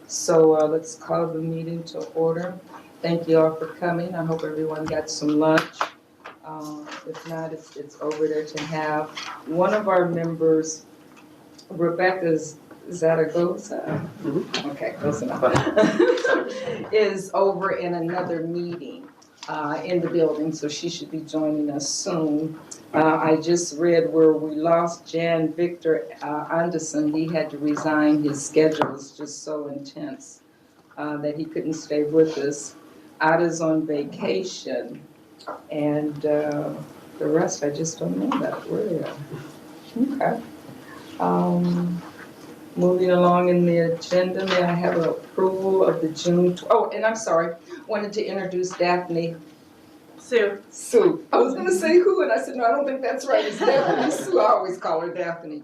So let's call the meeting to order. Thank you all for coming. I hope everyone got some lunch. If not, it's over there to have. One of our members, Rebecca's Zaragoza, okay, close enough, is over in another meeting in the building, so she should be joining us soon. I just read where we lost Jan Victor Anderson. He had to resign. His schedule is just so intense that he couldn't stay with us. Ada's on vacation, and the rest I just don't know about where they are. Okay. Moving along in the agenda, may I have an approval of the June, and I'm sorry, wanted to introduce Daphne Sue. I was gonna say who, and I said, no, I don't think that's right. It's Daphne Sue. I always call her Daphne.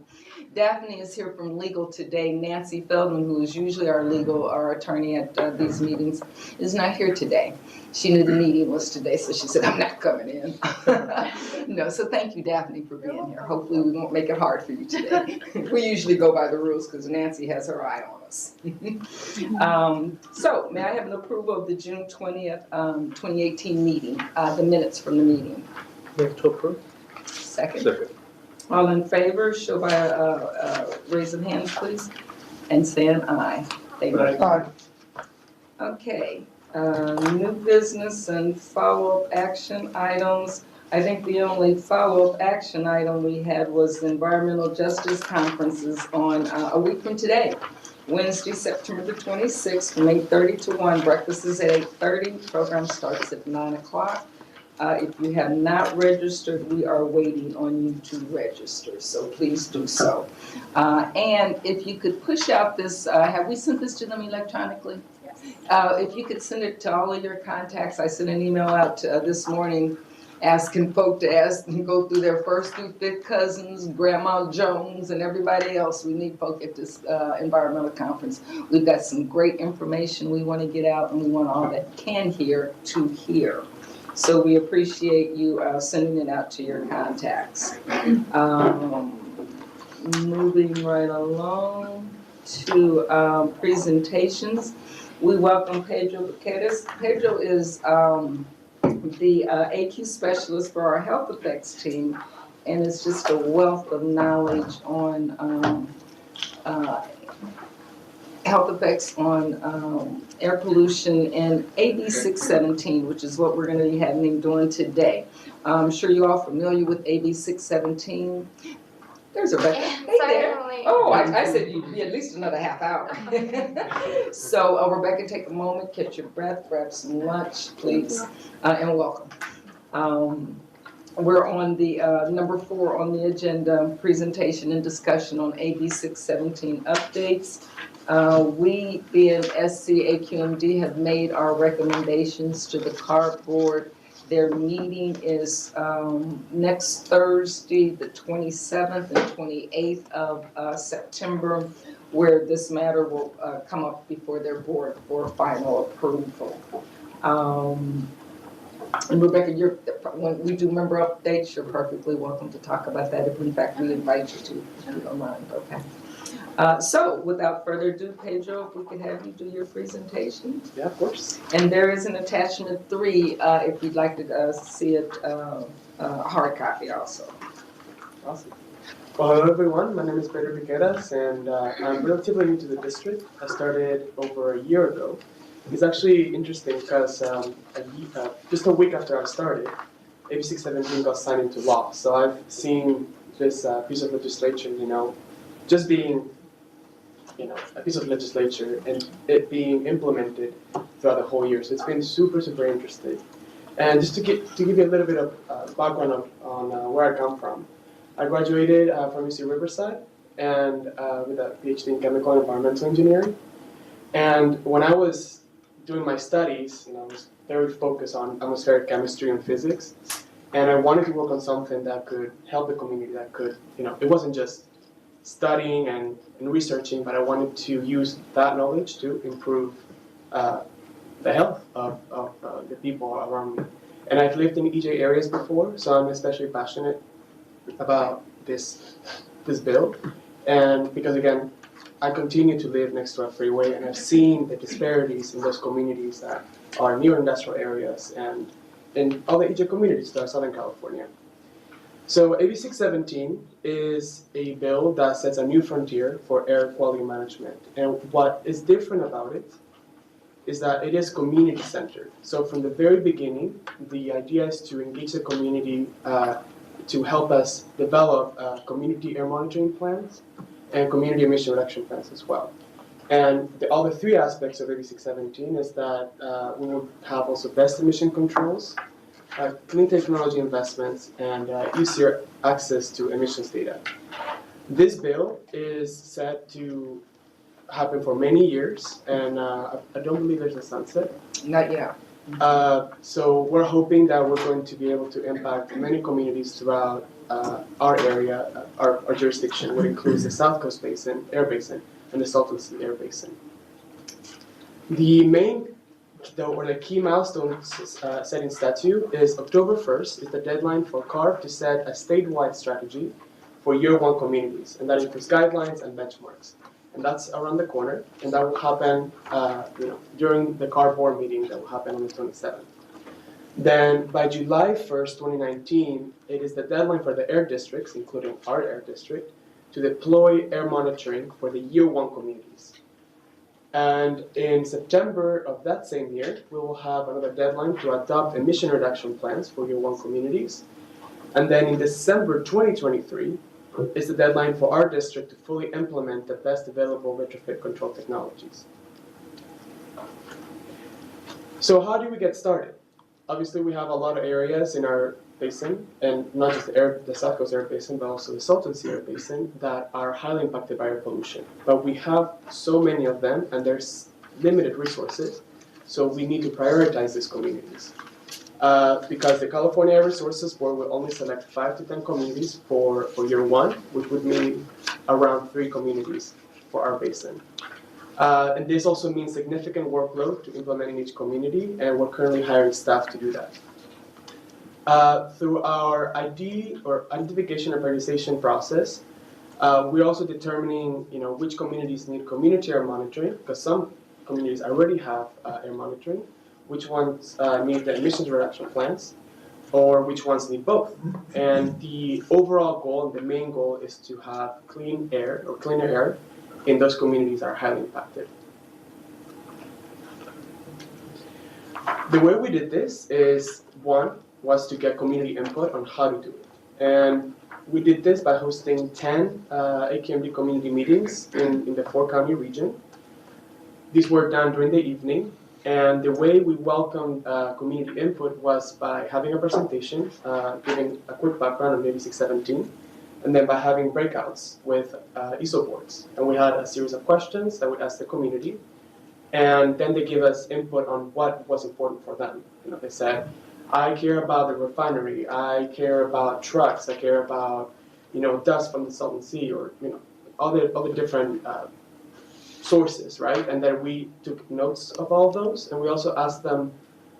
Daphne is here from Legal Today. Nancy Feldman, who is usually our attorney at these meetings, is not here today. She knew the meeting was today, so she said, I'm not coming in. No, so thank you, Daphne, for being here. Hopefully we won't make it hard for you today. We usually go by the rules because Nancy has her eye on us. So may I have an approval of the June 20th, 2018 meeting, the minutes from the meeting? Move to approve. Second. All in favor, show by a raise of hands, please, and say an aye. Thank you. Aye. Okay, new business and follow-up action items. I think the only follow-up action item we had was the environmental justice conferences on a week from today. Wednesday, September the 26th, from 8:30 to 1. Breakfast is at 8:30. Program starts at 9 o'clock. If you have not registered, we are waiting on you to register, so please do so. And if you could push out this, have we sent this to them electronically? Yes. If you could send it to all of your contacts. I sent an email out this morning asking folk to go through their first through fifth cousins, Grandma Jones, and everybody else. We need folk at this environmental conference. We've got some great information we want to get out, and we want all that can hear to hear. So we appreciate you sending it out to your contacts. Moving right along to presentations. We welcome Pedro Vaqueras. Pedro is the AQ specialist for our health effects team, and it's just a wealth of knowledge on health effects on air pollution and AB 617, which is what we're going to be having him doing today. I'm sure you're all familiar with AB 617. There's Rebecca. Hey there. Oh, I said you'd be at least another half hour. So Rebecca, take a moment, catch your breath, grab some lunch, please, and welcome. We're on the number 4 on the agenda, presentation and discussion on AB 617 updates. We, being SCAQMD, have made our recommendations to the CARB board. Their meeting is next Thursday, the 27th and 28th of September, where this matter will come up before their board for final approval. And Rebecca, when we do member updates, you're perfectly welcome to talk about that. If in fact we invite you to, if you don't mind, okay? So without further ado, Pedro, if we could have you do your presentation. Yeah, of course. And there is an attachment 3 if you'd like to see it hard copy also. Awesome. Well, hello everyone. My name is Pedro Vaqueras, and I'm relatively new to the district. I started over a year ago. It's actually interesting because just a week after I started, AB 617 got signed into law. So I've seen this piece of legislation, just being, a piece of legislature and it being implemented throughout the whole year. So it's been super, super interesting. And just to give you a little bit of background on where I come from. I graduated from UC Riverside and with a PhD in chemical and environmental engineering. And when I was doing my studies, I was very focused on atmospheric chemistry and physics. And I wanted to work on something that could help the community, that could, it wasn't just studying and researching, but I wanted to use that knowledge to improve the health of the people around me. And I've lived in EJ areas before, so I'm especially passionate about this bill. And because again, I continue to live next to a freeway, and I've seen the disparities in those communities that are near industrial areas and in all the EJ communities that are Southern California. So AB 617 is a bill that sets a new frontier for air quality management. And what is different about it is that it is community-centered. So from the very beginning, the idea is to engage the community to help us develop community air monitoring plans and community emission reduction plans as well. And all the three aspects of AB 617 is that we will have also best emission controls, clean technology investments, and easier access to emissions data. This bill is set to happen for many years, and I don't believe there's a sunset. Not yet. So we're hoping that we're going to be able to impact many communities throughout our area, our jurisdiction, which includes the South Coast Basin, Air Basin, and the Salton Sea Air Basin. The key milestone set in statute is October 1st is the deadline for CARB to set a statewide strategy for year one communities, and that includes guidelines and benchmarks. And that's around the corner, and that will happen during the CARB board meeting that will happen on the 27th. Then by July 1st, 2019, it is the deadline for the air districts, including our air district, to deploy air monitoring for the year one communities. And in September of that same year, we will have another deadline to adopt emission reduction plans for year one communities. And then in December 2023 is the deadline for our district to fully implement the best available retrofit control technologies. So how do we get started? Obviously, we have a lot of areas in our basin, and not just the South Coast Air Basin, but also the Salton Sea Air Basin, that are highly impacted by air pollution. But we have so many of them, and there's limited resources, so we need to prioritize these communities. Because the California Air Resources Board will only select 5 to 10 communities for year one, which would mean around 3 communities for our basin. And this also means significant workload to implement in each community, and we're currently hiring staff to do that. Through our ID or identification and prioritization process, we're also determining which communities need community air monitoring, because some communities already have air monitoring, which ones need the emissions reduction plans, or which ones need both. And the overall goal, and the main goal, is to have clean air or cleaner air in those communities that are highly impacted. The way we did this is, one, was to get community input on how to do it. And we did this by hosting 10 SCAQMD community meetings in the 4-county region. These were done during the evening, and the way we welcomed community input was by having a presentation, giving a quick background on AB 617, and then by having breakouts with ESO boards. And we had a series of questions that we asked the community, and then they gave us input on what was important for them. They said, I care about the refinery, I care about trucks, I care about dust from the Salton Sea, or all the different sources, right? And then we took notes of all of those, and we also asked them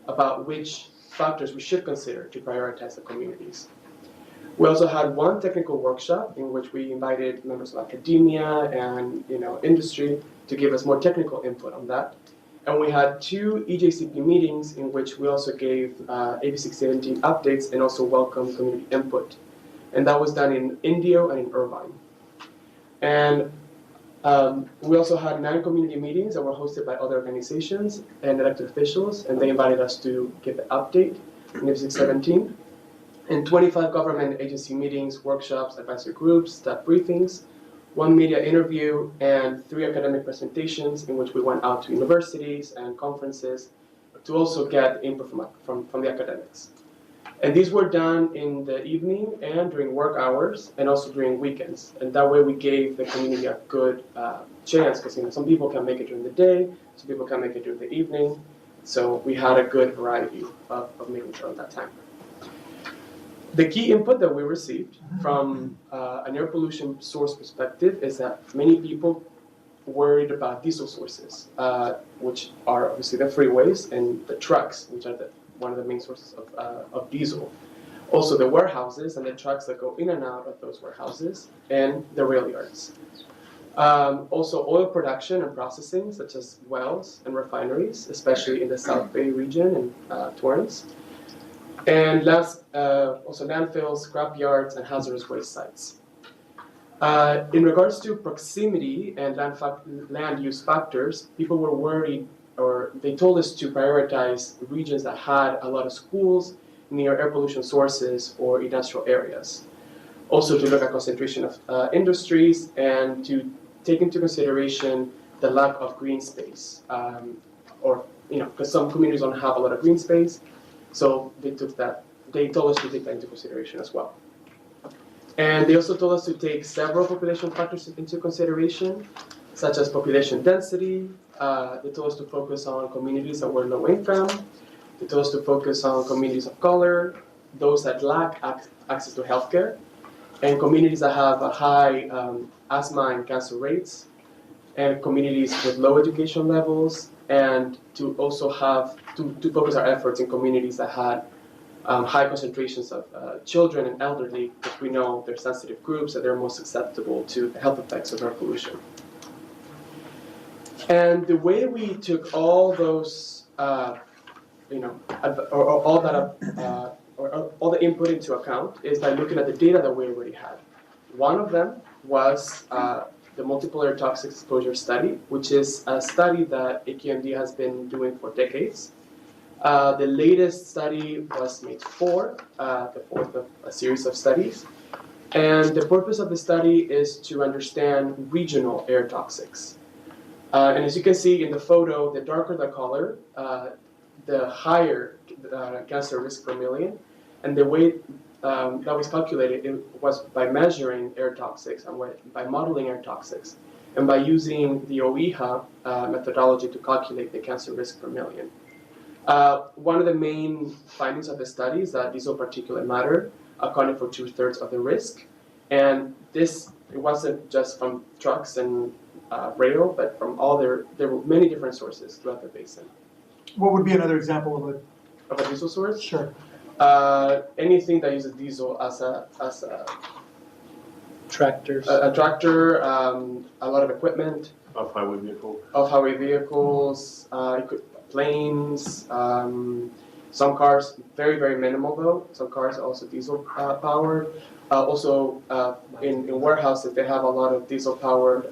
about which factors we should consider to prioritize the communities. We also had one technical workshop in which we invited members of academia and industry to give us more technical input on that. And we had 2 EJCP meetings in which we also gave AB 617 updates and also welcomed community input. And that was done in Indio and in Irvine. And we also had 9 community meetings that were hosted by other organizations and elected officials, and they invited us to give an update on AB 617. And 25 government agency meetings, workshops, advisory groups, staff briefings, 1 media interview, and 3 academic presentations in which we went out to universities and conferences to also get input from the academics. And these were done in the evening and during work hours, and also during weekends. And that way we gave the community a good chance, because some people can make it during the day, some people can make it during the evening. So we had a good variety of making sure at that time. The key input that we received from an air pollution source perspective is that many people worried about diesel sources, which are obviously the freeways and the trucks, which are one of the main sources of diesel. Also the warehouses and the trucks that go in and out of those warehouses, and the rail yards. Also oil production and processing, such as wells and refineries, especially in the South Bay region and Torrance. And last, also landfills, scrap yards, and hazardous waste sites. In regards to proximity and land use factors, people were worried, or they told us to prioritize regions that had a lot of schools near air pollution sources or industrial areas. Also to look at concentration of industries and to take into consideration the lack of green space, or because some communities don't have a lot of green space, so they told us to take that into consideration as well. And they also told us to take several population factors into consideration, such as population density. They told us to focus on communities that were low income. They told us to focus on communities of color, those that lack access to healthcare, and communities that have a high asthma and cancer rates, and communities with low education levels, and to also have to focus our efforts in communities that had high concentrations of children and elderly, because we know they're sensitive groups and they're most susceptible to the health effects of air pollution. And the way we took all those, all the input into account is by looking at the data that we already had. One of them was the multiple air toxic exposure study, which is a study that SCAQMD has been doing for decades. The latest study was made the fourth of a series of studies. And the purpose of the study is to understand regional air toxics. And as you can see in the photo, the darker the color, the higher cancer risk per million. And the way that was calculated, it was by measuring air toxics and by modeling air toxics, and by using the OEHA methodology to calculate the cancer risk per million. One of the main findings of the study is that diesel particulate matter accounted for 2/3 of the risk, and it wasn't just from trucks and rail, but from there were many different sources throughout the basin. What would be another example Of a diesel source? Sure. Anything that uses diesel as a Tractors. a tractor, a lot of equipment. Off-highway vehicles. Off-highway vehicles, planes, some cars, very, very minimal though. Some cars are also diesel powered. Also, in warehouses, they have a lot of diesel powered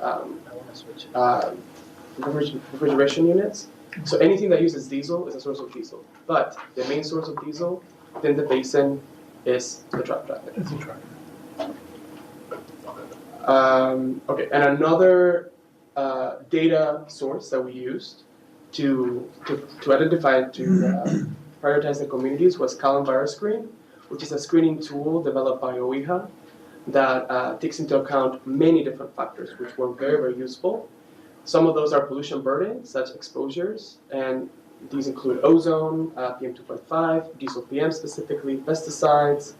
refrigeration units. So anything that uses diesel is a source of diesel. But the main source of diesel within the basin is the truck traffic. It's a truck. Okay, and another data source that we used to identify and to prioritize the communities was Column Virus Screen, which is a screening tool developed by OEHA that takes into account many different factors, which were very, very useful. Some of those are pollution burden, such exposures, and these include ozone, PM2.5, diesel PM specifically, pesticides,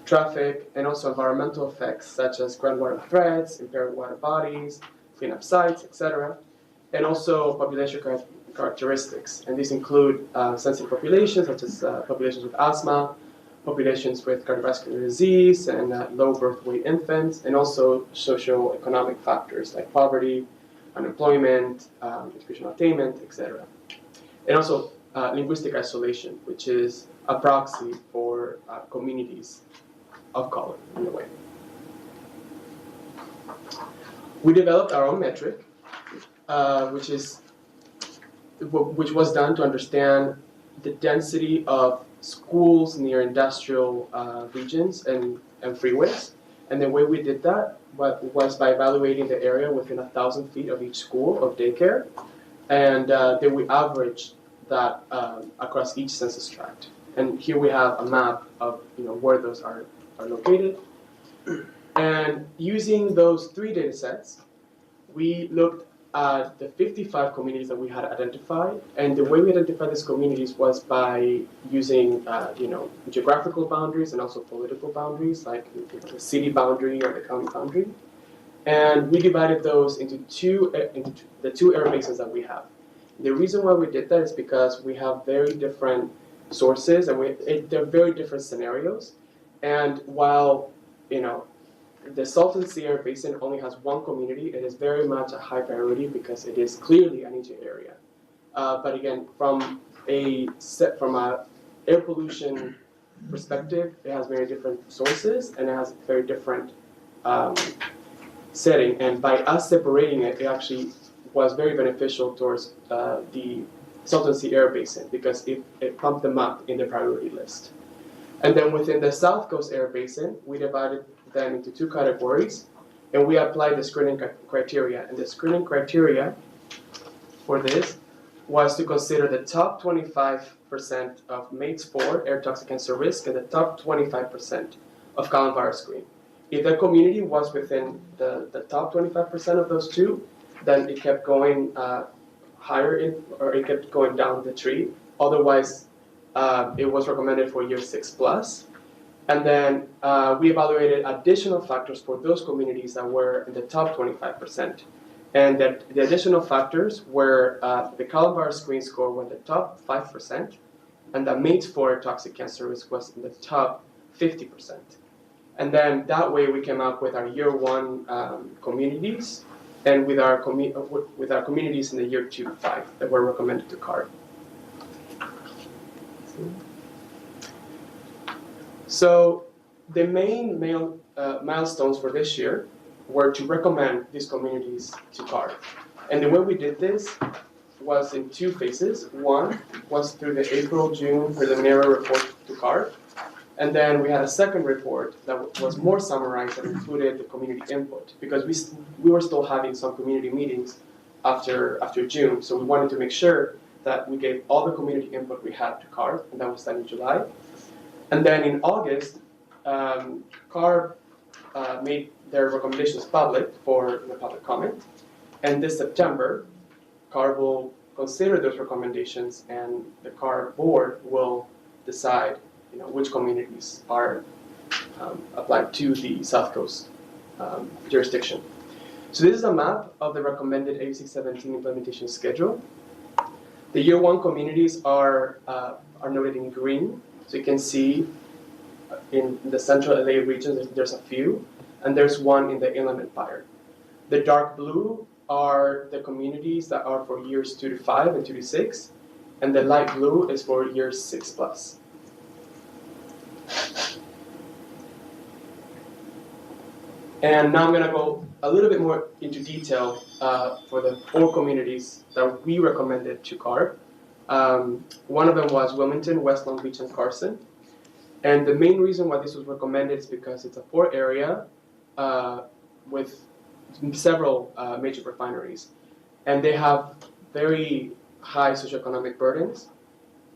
traffic, and also environmental effects such as groundwater threats, impaired water bodies, cleanup sites, etc. And also population characteristics, and these include sensitive populations such as populations with asthma, populations with cardiovascular disease, and low birth weight infants, and also socioeconomic factors like poverty, unemployment, educational attainment, etc. And also linguistic isolation, which is a proxy for communities of color in a way. We developed our own metric, which was done to understand the density of schools near industrial regions and freeways. And the way we did that was by evaluating the area within 1,000 feet of each school of daycare, and then we averaged that across each census tract. And here we have a map of where those are located. And using those 3 data sets, we looked at the 55 communities that we had identified, and the way we identified these communities was by using geographical boundaries and also political boundaries, like the city boundary or the county boundary. And we divided those into the two air basins that we have. The reason why we did that is because we have very different sources, and they're very different scenarios. And while the Salton Sea Air Basin only has one community. It is very much a high priority because it is clearly an EJ area. But again, from a air pollution perspective, it has very different sources and it has very different setting. And by us separating it, it actually was very beneficial towards the Salton Sea Air Basin because it pumped them up in the priority list. And then within the South Coast Air Basin, we divided them into two categories, and we applied the screening criteria. And the screening criteria for this was to consider the top 25% of MATES 4 air toxic cancer risk and the top 25% of common virus screen. If the community was within the top 25% of those two, then it kept going higher or it kept going down the tree. Otherwise, it was recommended for year 6+. And then we evaluated additional factors for those communities that were in the top 25%. And that the additional factors were the coronavirus screen score was the top 5%, and the MATES 4 toxic cancer risk was in the top 50%. And then that way we came up with our year 1 communities, and with our communities in the year 2 to 5 that were recommended to CARB. So the main milestones for this year were to recommend these communities to CARB. And the way we did this was in 2 phases. One was through the April-June preliminary report to CARB. And then we had a second report that was more summarized that included the community input because we were still having some community meetings after June. So we wanted to make sure that we gave all the community input we had to CARB, and that was done in July. And then in August, CARB made their recommendations public for the public comment. And this September, CARB will consider those recommendations, and the CARB board will decide, which communities are applied to the South Coast jurisdiction. So this is a map of the recommended AB 617 implementation schedule. The year 1 communities are noted in green. So you can see in the central LA region, there's a few, and there's one in the Inland Empire. The dark blue are the communities that are for years 2 to 5 and 2 to 6, and the light blue is for years 6+. And now I'm going to go a little bit more into detail for the 4 communities that we recommended to CARB. One of them was Wilmington, West Long Beach, and Carson. And the main reason why this was recommended is because it's a port area with several major refineries. And they have very high socioeconomic burdens.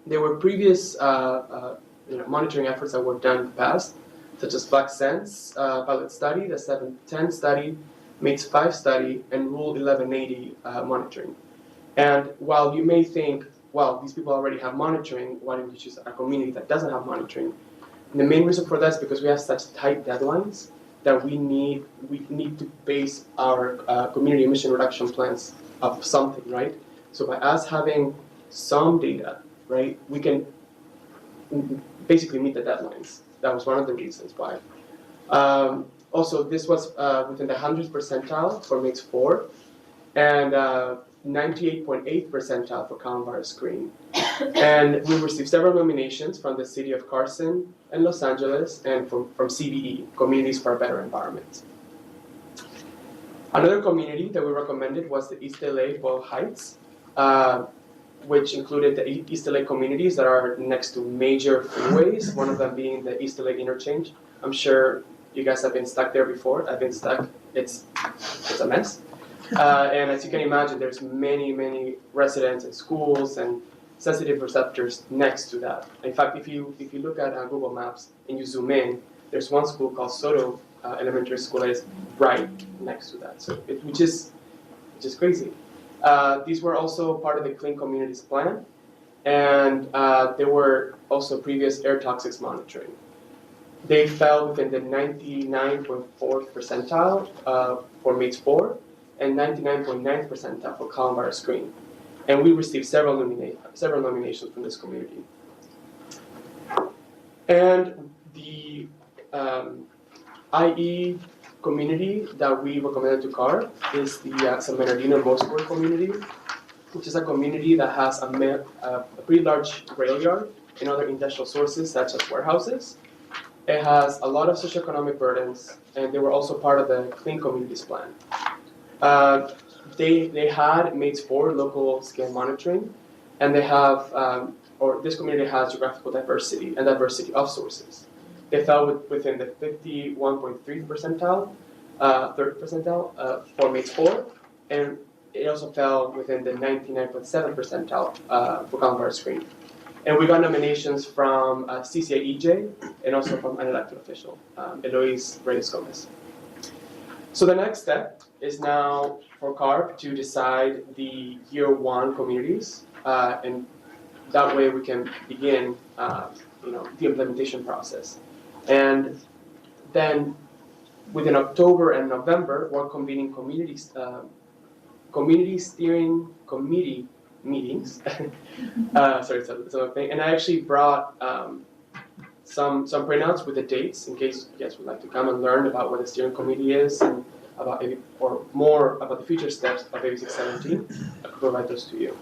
There were previous monitoring efforts that were done in the past, such as Black Sands pilot study, the 710 study, MATES 5 study, and Rule 1180 monitoring. And while you may think, well, these people already have monitoring, why don't you choose a community that doesn't have monitoring? And the main reason for that is because we have such tight deadlines that we need to base our community emission reduction plans off something, right? So by us having some data, right, we can basically meet the deadlines. That was one of the reasons why. Also, this was within the 100th percentile for MATES 4, and 98.8 percentile for common virus screen. And we received several nominations from the city of Carson and Los Angeles, and from CBE, Communities for a Better Environment. Another community that we recommended was the East LA Boyle Heights, which included the East LA communities that are next to major freeways, one of them being the East LA interchange. I'm sure you guys have been stuck there before. I've been stuck. It's a mess. And as you can imagine, there's many residents and schools and sensitive receptors next to that. In fact, if you look at Google Maps and you zoom in, there's one school called Soto Elementary School that is right next to that. So which is crazy. These were also part of the Clean Communities Plan, and there were also previous air toxics monitoring. They fell within the 99.4th percentile for MATES 4 and 99.9th percentile for common virus screen. And we received several nominations from this community. And the IE community that we recommended to CAR is the San Bernardino Moscow community, which is a community that has a pretty large rail yard and other industrial sources such as warehouses. It has a lot of socioeconomic burdens, and they were also part of the Clean Communities Plan. They had MATES 4 local scale monitoring, and they have, or this community has geographical diversity and diversity of sources. They fell within the 51.3 percentile, 30 percentile for MATES 4, and it also fell within the 99.7 percentile for Calamar screen. And we got nominations from CCAEJ and also from an elected official, Eloise Reyes Gomez. So the next step is now for CARP to decide the year one communities, and that way we can begin the implementation process. And then within October and November, we're convening community steering committee meetings. Sorry, it's a thing. And I actually brought some printouts with the dates in case you guys would like to come and learn about what the steering committee is and about or more about the future steps of AB 617. I could provide those to you.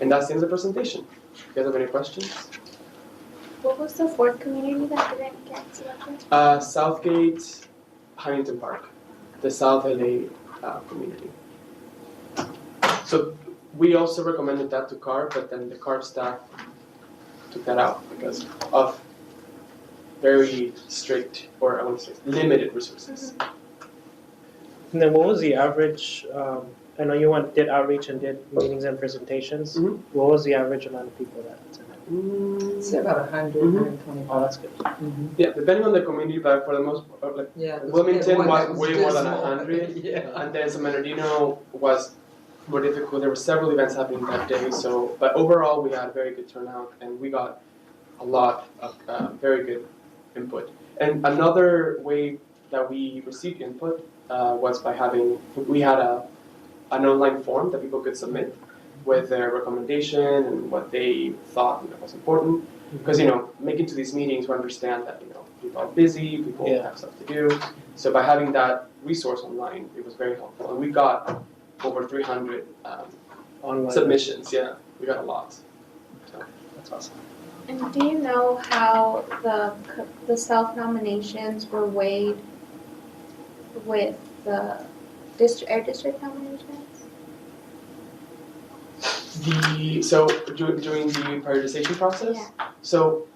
And that's the end of the presentation. If you guys have any questions? What was the fourth community that didn't get selected? Southgate, Huntington Park, the South LA community. So we also recommended that to CARP, but then the CARP staff took that out because of very strict, or I want to say limited resources. And then what was the average, I know you did outreach and did meetings and presentations. Mhm. What was the average amount of people that attended? It's about 100, Mhm. 125. Oh, that's good. Yeah, depending on the community, but for the most part, like Yeah. Wilmington one was that way more than dismal. 100. Yeah. And then San Bernardino was more difficult. There were several events happening that day, so but overall we had a very good turnout and we got a lot of very good input. And another way that we received input was by we had an online form that people could submit with their recommendation and what they thought was important. Because making to these meetings, we understand that people are busy, people have stuff to do. So by having that resource online, it was very helpful, and we got over 300 Online submissions. Yeah, we got a lot. So That's awesome. And do you know how the self-nominations were weighed with the district nominations? During the prioritization process, Yeah. so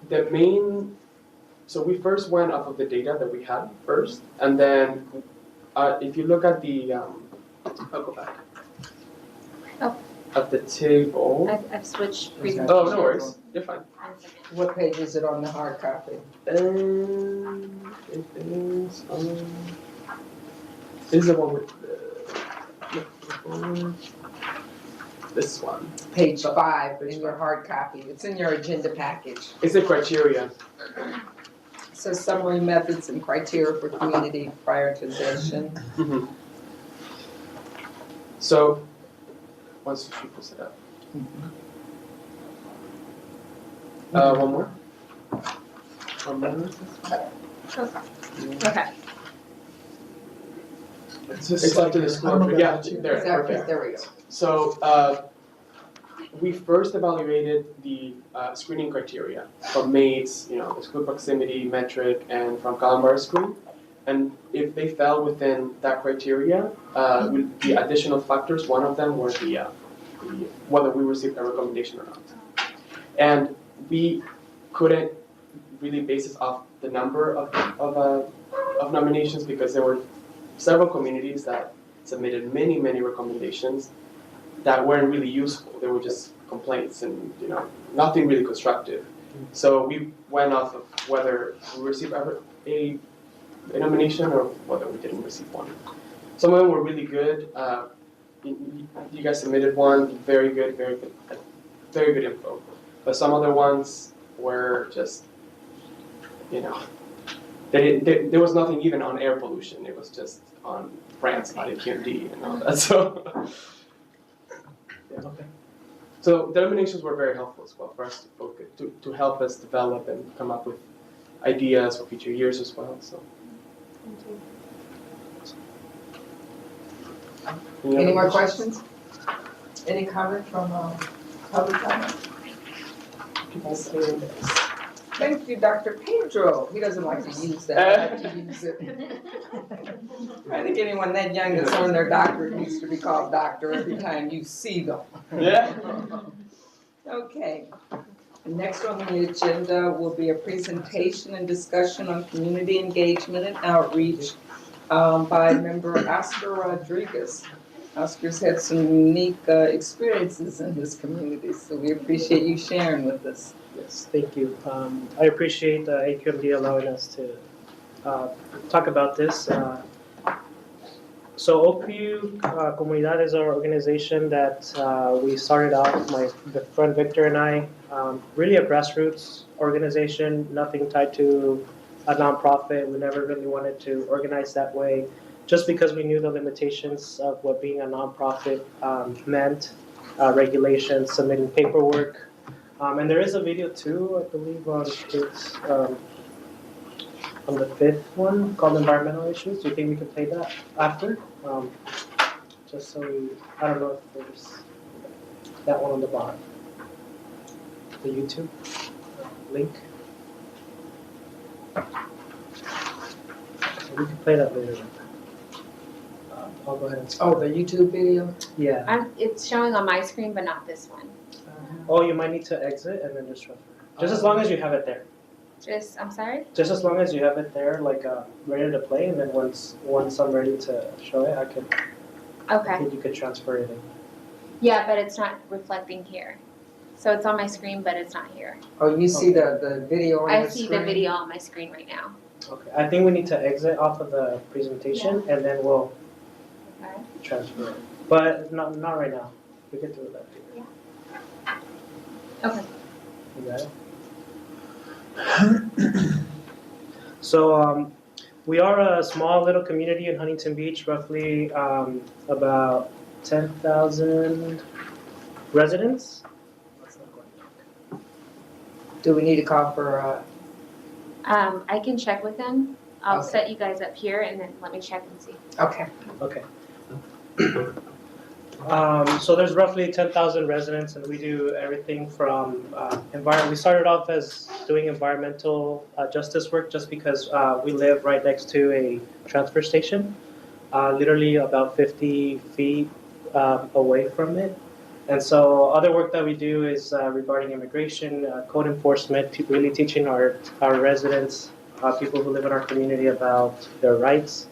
we first went off of the data that we had first, and then if you look at the I'll go back. Oh. At the table. I've switched Okay. presentations. Oh, no worries. You're fine. What page is it on the hard copy? It is this is the one with this one. Page 5 in your hard copy. It's in your agenda package. It's the criteria. So summary methods and criteria for community prioritization. Mm-hmm. So once she pulls it up. One more. One more. Okay. It's up to the school. Yeah, there, Exactly, perfect. there we go. So we first evaluated the screening criteria from MATES, the school proximity metric, and from Calamar screen. And if they fell within that criteria, with the additional factors, one of them was the whether we received a recommendation or not. And we couldn't really base it off the number of nominations because there were several communities that submitted many recommendations that weren't really useful. They were just complaints and nothing really constructive. So we went off of whether we received a nomination or whether we didn't receive one. Some of them were really good. You guys submitted one, very good info. But some other ones were just, there was nothing even on air pollution. It was just on France, SCAQMD and all that. So, yeah. Okay. So the nominations were very helpful as well for us to focus, to help us develop and come up with ideas for future years as well. So. Thank you. Any more questions? Any comment from public comment? Thank you, Dr. Pedro. He doesn't like to use that. I like to use it. I think anyone that young that's on their doctorate needs to be called doctor every time you see them. Yeah. Okay. Next on the agenda will be a presentation and discussion on community engagement and outreach by member Oscar Rodriguez. Oscar's had some unique experiences in his community, so we appreciate you sharing with us. Yes, thank you. I appreciate AQMD allowing us to talk about this. So OPU Comunidad is our organization that we started out, my friend Victor and I, really a grassroots organization, nothing tied to a nonprofit. We never really wanted to organize that way, just because we knew the limitations of what being a nonprofit meant, regulations, submitting paperwork. And there is a video too, I believe, on the fifth one called Environmental Issues. Do you think we can play that after? Just so I don't know if there's that one on the bottom. The YouTube link. So we can play that later. I'll go ahead and start. Oh, the YouTube video? Yeah. It's showing on my screen, but not this one. Oh, you might need to exit and then just transfer. Just as long as you have it there. I'm sorry? Just as long as you have it there, like ready to play, and then once I'm ready to show it, I Okay. think you could transfer it in. Yeah, but it's not reflecting here. So it's on my screen, but it's not here. Oh, you see the video on I your see screen? the video on my screen right now. Okay, I think we need to exit off of the presentation and then we'll Okay. transfer it. But not right now. We can do it later. Okay. You got it? So we are a small little community in Huntington Beach, roughly about 10,000 residents. Do we need to call for, I can check with them. I'll Okay. set you guys up here and then let me check and see. okay. Okay. So there's roughly 10,000 residents, and we do everything from environment. We started off as doing environmental justice work, just because we live right next to a transfer station, literally about 50 feet away from it. And so other work that we do is regarding immigration, code enforcement, really teaching our residents, people who live in our community, about their rights,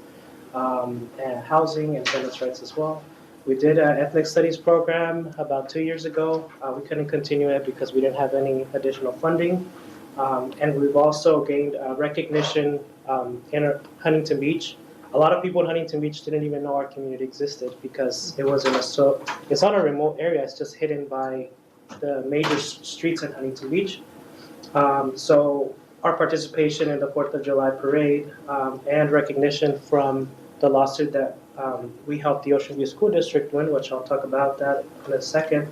and housing and tenants' rights as well. We did an ethnic studies program about 2 years ago. We couldn't continue it because we didn't have any additional funding. And we've also gained recognition in Huntington Beach. A lot of people in Huntington Beach didn't even know our community existed because it wasn't it's not a remote area. It's just hidden by the major streets in Huntington Beach. So our participation in the 4th of July parade and recognition from the lawsuit that we helped the Ocean View School District win, which I'll talk about that in a second,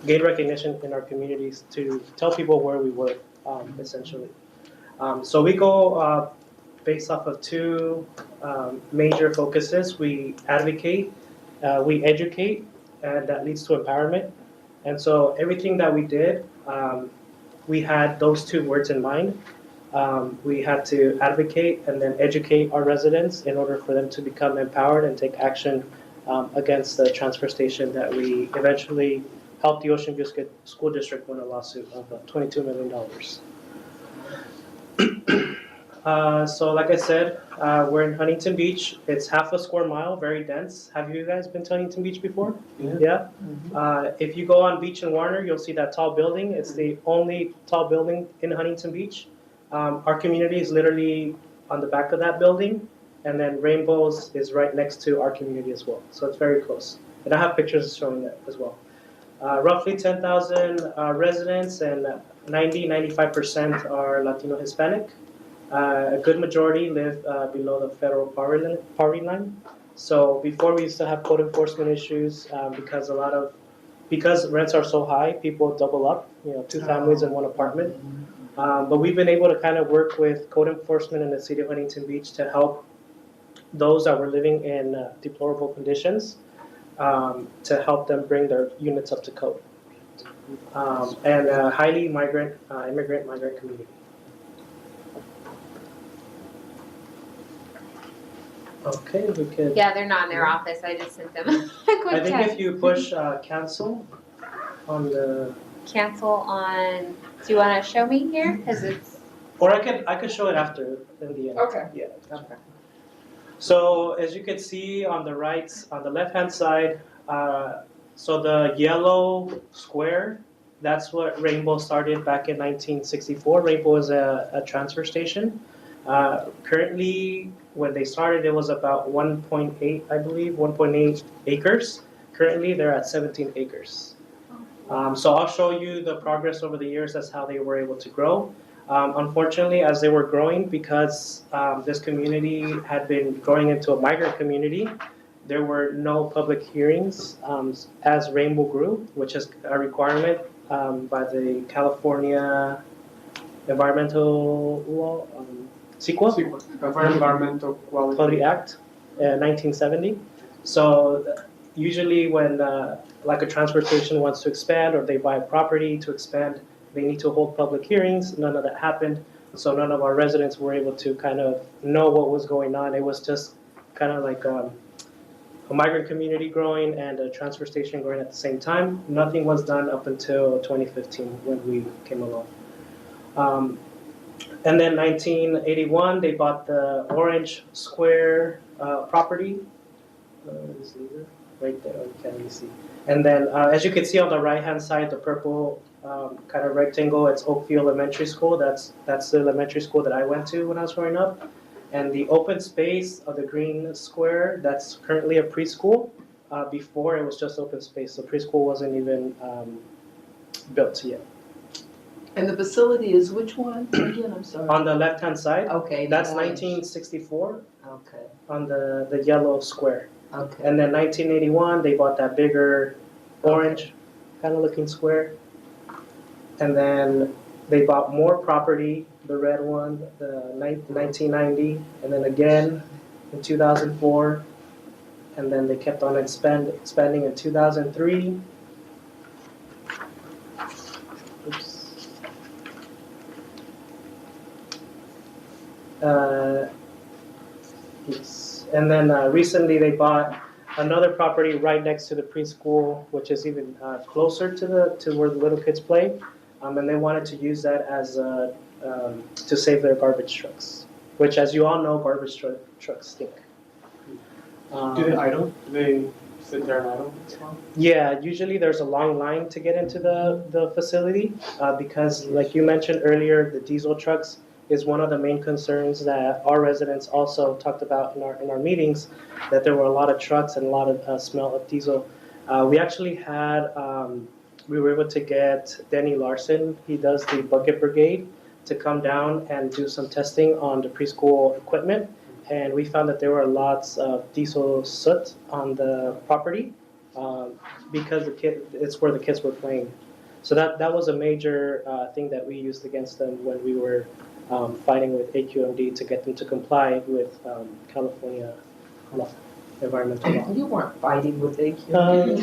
gained recognition in our communities to tell people where we were, essentially. So we go based off of two major focuses. We advocate, we educate, and that leads to empowerment. And so everything that we did, we had those two words in mind. We had to advocate and then educate our residents in order for them to become empowered and take action against the transfer station that we eventually helped the Ocean View School District win a lawsuit of $22 million. So like I said, we're in Huntington Beach. It's half a square mile, very dense. Have you guys been to Huntington Beach before? Yeah? If you go on Beach and Warner, you'll see that tall building. It's the only tall building in Huntington Beach. Our community is literally on the back of that building, and then Rainbows is right next to our community as well. So it's very close. And I have pictures showing that as well. Roughly 10,000 residents, and 95% are Latino Hispanic. A good majority live below the federal poverty line. So before we used to have code enforcement issues because rents are so high, people double up, 2 families in one apartment. But we've been able to kind of work with code enforcement in the city of Huntington Beach to help those that were living in deplorable conditions to help them bring their units up to code. And a highly immigrant community. Okay, we could. Yeah, they're not in their office. I just sent them a quick I think text. if you push cancel on the, Cancel on. Do you want to show me here? Because it's. or I could show it after in the end. Okay. Yeah. Okay. So as you can see on the on the left-hand side, so the yellow square, that's what Rainbow started back in 1964. Rainbow is a transfer station. Currently, when they started, it was about 1.8, I believe, 1.8 acres. Currently, they're at 17 acres. So I'll show you the progress over the years. That's how they were able to grow. Unfortunately, as they were growing, because this community had been growing into a migrant community, there were no public hearings as Rainbow grew, which is a requirement by the California Environmental Law, CEQA, Environmental Quality. Quality Act, 1970. So usually when like a transportation wants to expand or they buy a property to expand, they need to hold public hearings. None of that happened. So none of our residents were able to kind of know what was going on. It was just kind of like a migrant community growing and a transfer station growing at the same time. Nothing was done up until 2015 when we came along. And then 1981, they bought the Orange Square property. Right there, you can't really see. And then, as you can see on the right-hand side, the purple kind of rectangle, it's Oakview Elementary School. That's the elementary school that I went to when I was growing up. And the open space of the green square, that's currently a preschool. Before, it was just open space, so preschool wasn't even built yet. And the facility is which one? Again, I'm sorry. On the left-hand side, Okay. that's orange. 1964 Okay, on the yellow square. okay. And then 1981, they bought that bigger orange kind of looking square. And then they bought more property, the red one, the 1990, and then again in 2004. And then they kept on expanding in 2003. Oops. Yes. And then recently they bought another property right next to the preschool, which is even closer to where the little kids play, and they wanted to use that as to save their garbage trucks, which, as you all know, garbage trucks stink. Do they idle? Do they sit there and idle as well? Yeah, usually there's a long line to get into the facility because, like you mentioned earlier, the diesel trucks is one of the main concerns that our residents also talked about in our meetings, that there were a lot of trucks and a lot of smell of diesel. We actually had, we were able to get Denny Larson, he does the Bucket Brigade, to come down and do some testing on the preschool equipment. And we found that there were lots of diesel soot on the property because it's where the kids were playing. So that was a major thing that we used against them when we were fighting with AQMD to get them to comply with California law, environmental law. You weren't fighting with AQ,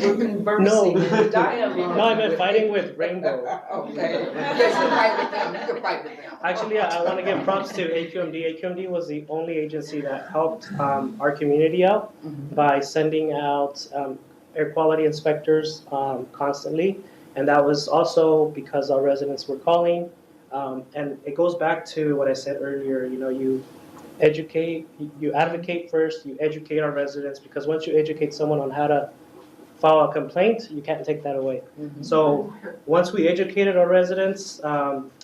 you were conversing and dialogue. No, I meant fighting with Rainbow. Okay, yes, you fight with them, you can fight with them. Actually, I want to give props to AQMD. AQMD was the only agency that helped our community out by sending out air quality inspectors constantly. And that was also because our residents were calling. And it goes back to what I said earlier, you educate, you advocate first, you educate our residents, because once you educate someone on how to file a complaint, you can't take that away. So once we educated our residents,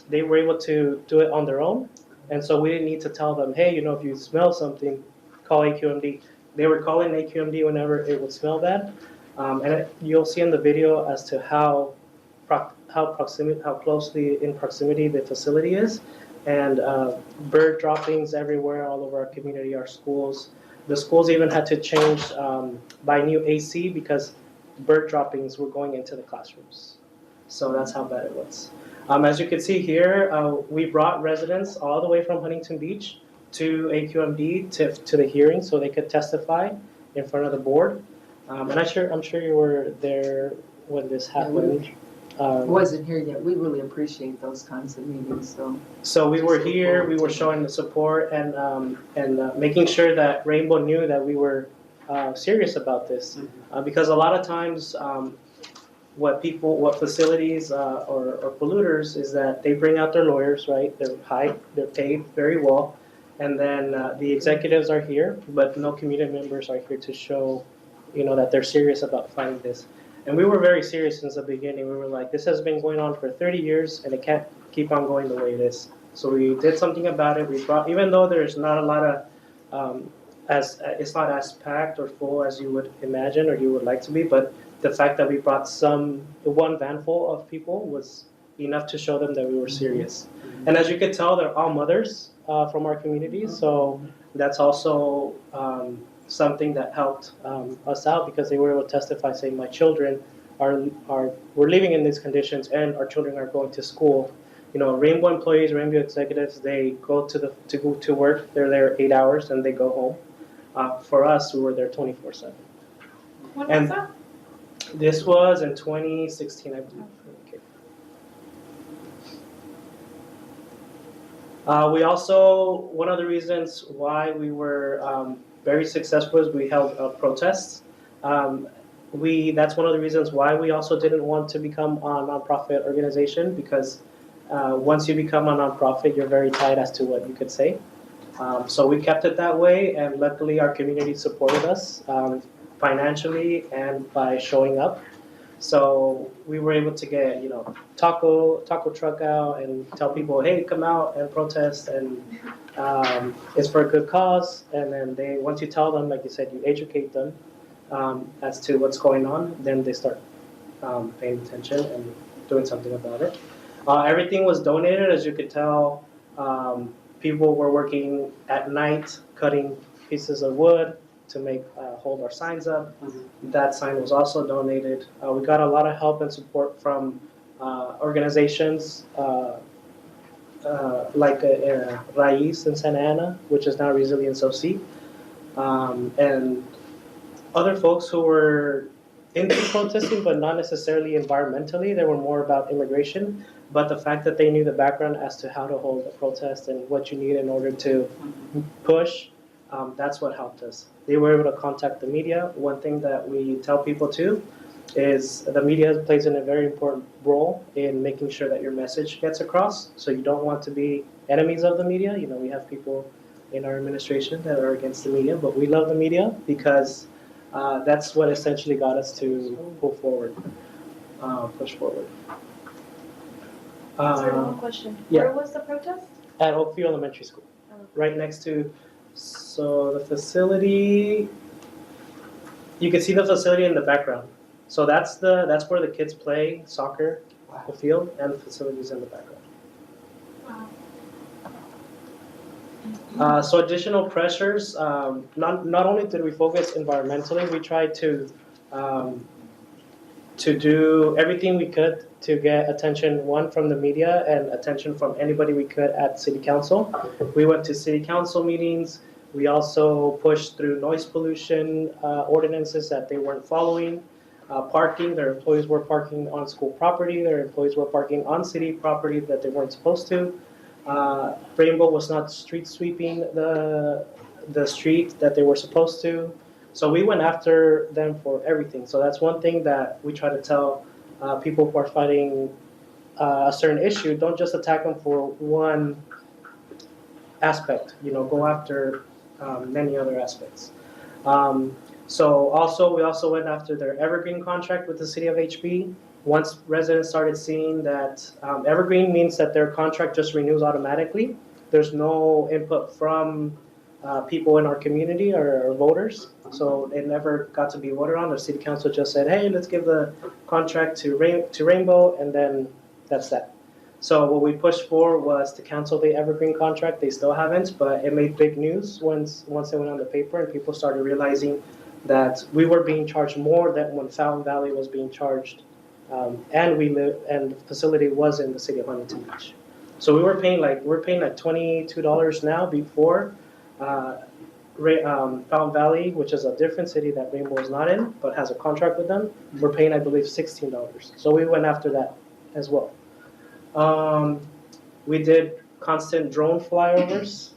they were able to do it on their own. And so we didn't need to tell them, hey, if you smell something, call AQMD. They were calling AQMD whenever it would smell bad. You'll see in the video as to how closely in proximity the facility is, and bird droppings everywhere all over our community, our schools. The schools even had to change, buy new AC because bird droppings were going into the classrooms. So that's how bad it was. As you can see here, we brought residents all the way from Huntington Beach to AQMD to the hearing so they could testify in front of the board. And I'm sure you were there when this happened. Wasn't here yet. We really appreciate those kinds of meetings, so. So we were here, we were showing the support and making sure that Rainbow knew that we were serious about this. Because a lot of times, what facilities or polluters is that they bring out their lawyers, right? They're paid very well. And then the executives are here, but no community members are here to show, that they're serious about fighting this. And we were very serious since the beginning. We were like, this has been going on for 30 years and it can't keep on going the way it is. So we did something about it. We brought, even though there's not a lot of, it's not as packed or full as you would imagine or you would like to be, but the fact that we brought one van full of people was enough to show them that we were serious. And as you could tell, they're all mothers from our community. So that's also something that helped us out because they were able to testify saying my children we're living in these conditions and our children are going to school. Rainbow employees, Rainbow executives, they go to work, they're there 8 hours and they go home. For us, we were there 24/7. When And- was that? This was in 2016, I believe. Okay. We also, one of the reasons why we were very successful is we held protests. That's one of the reasons why we also didn't want to become a nonprofit organization because once you become a nonprofit, you're very tied as to what you could say. So we kept it that way, and luckily our community supported us financially and by showing up. So we were able to get, taco truck out and tell people, hey, come out and protest, and it's for a good cause. And then once you tell them, like you said, you educate them as to what's going on, then they start paying attention and doing something about it. Everything was donated, as you could tell. People were working at night, cutting pieces of wood to hold our signs up. That sign was also donated. We got a lot of help and support from organizations like Raiz in Santa Ana, which is now Resilience OC, and other folks who were into protesting, but not necessarily environmentally. They were more about immigration. But the fact that they knew the background as to how to hold a protest and what you need in order to push, that's what helped us. They were able to contact the media. One thing that we tell people too is the media plays in a very important role in making sure that your message gets across. So you don't want to be enemies of the media. We have people in our administration that are against the media, but we love the media because that's what essentially got us to push forward. Sorry, one question. yeah. Where was the protest? At Oakview Elementary School, right next to, so the facility, you can see the facility in the background. So that's where the kids play soccer, the field, and the facilities in the background. Wow. So additional pressures, not only did we focus environmentally, we tried to do everything we could to get attention, one, from the media and attention from anybody we could at City Council. We went to City Council meetings. We also pushed through noise pollution ordinances that they weren't following. Parking, their employees were parking on school property. Their employees were parking on city property that they weren't supposed to. Rainbow was not street sweeping the street that they were supposed to. So we went after them for everything. So that's one thing that we try to tell people who are fighting a certain issue. Don't just attack them for one aspect. Go after many other aspects. So we also went after their Evergreen contract with the city of HB. Once residents started seeing that Evergreen means that their contract just renews automatically. There's no input from people in our community or voters. So it never got to be voted on. The city council just said, hey, let's give the contract to Rainbow, and then that's that. So what we pushed for was to cancel the Evergreen contract. They still haven't, but it made big news once it went on the paper and people started realizing that we were being charged more than when Fountain Valley was being charged, and the facility was in the city of Huntington Beach. So we're paying like $22 now. Before Fountain Valley, which is a different city that Rainbow is not in, but has a contract with them, we're paying, I believe, $16. So we went after that as well. We did constant drone flyovers,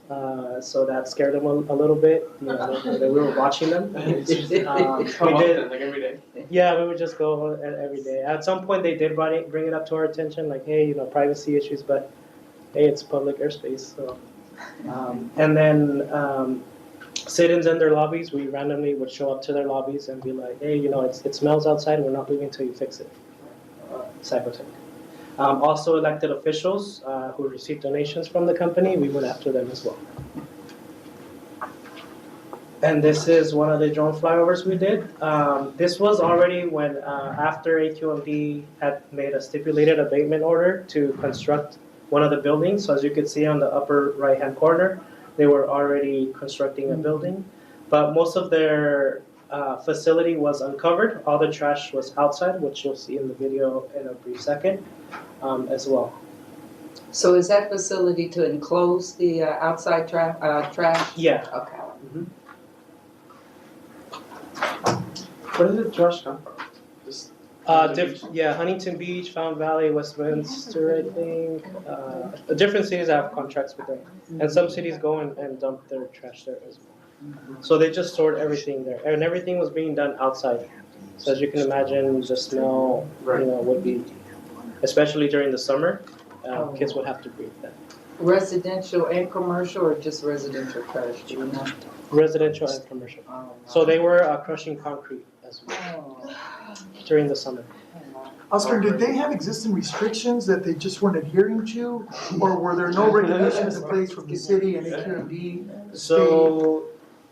so that scared them a little bit. You know, that we were watching them. How we did. often? Like every day? Yeah, we would just go every day. At some point, they did bring it up to our attention, like, hey, you know, privacy issues, but hey, it's public airspace. So, and then sit-ins in their lobbies, we randomly would show up to their lobbies and be like, hey, you know, it smells outside. We're not leaving until you fix it. Cybertech. Also, elected officials who received donations from the company, we went after them as well. And this is one of the drone flyovers we did. This was already when, after AQMD had made a stipulated abatement order to construct one of the buildings. So as you can see on the upper right-hand corner, they were already constructing a building. But most of their facility was uncovered. All the trash was outside, which you'll see in the video in a brief second as well. So is that facility to enclose the outside trash? Yeah. Okay. Where does the trash come from? Just Huntington Beach, Fountain Valley, Westminster, I think. Different cities have contracts with them. And some cities go and dump their trash there as well. So they just stored everything there. And everything was being done outside. So as you can imagine, the smell, you know, would be, especially during the summer, kids would have to breathe that. Residential and commercial, or just residential trash, do you know? Residential and commercial. So they were crushing concrete as well during the summer. Oscar, did they have existing restrictions that they just weren't adhering to? Or were there no regulations in place from the city and AQMD? So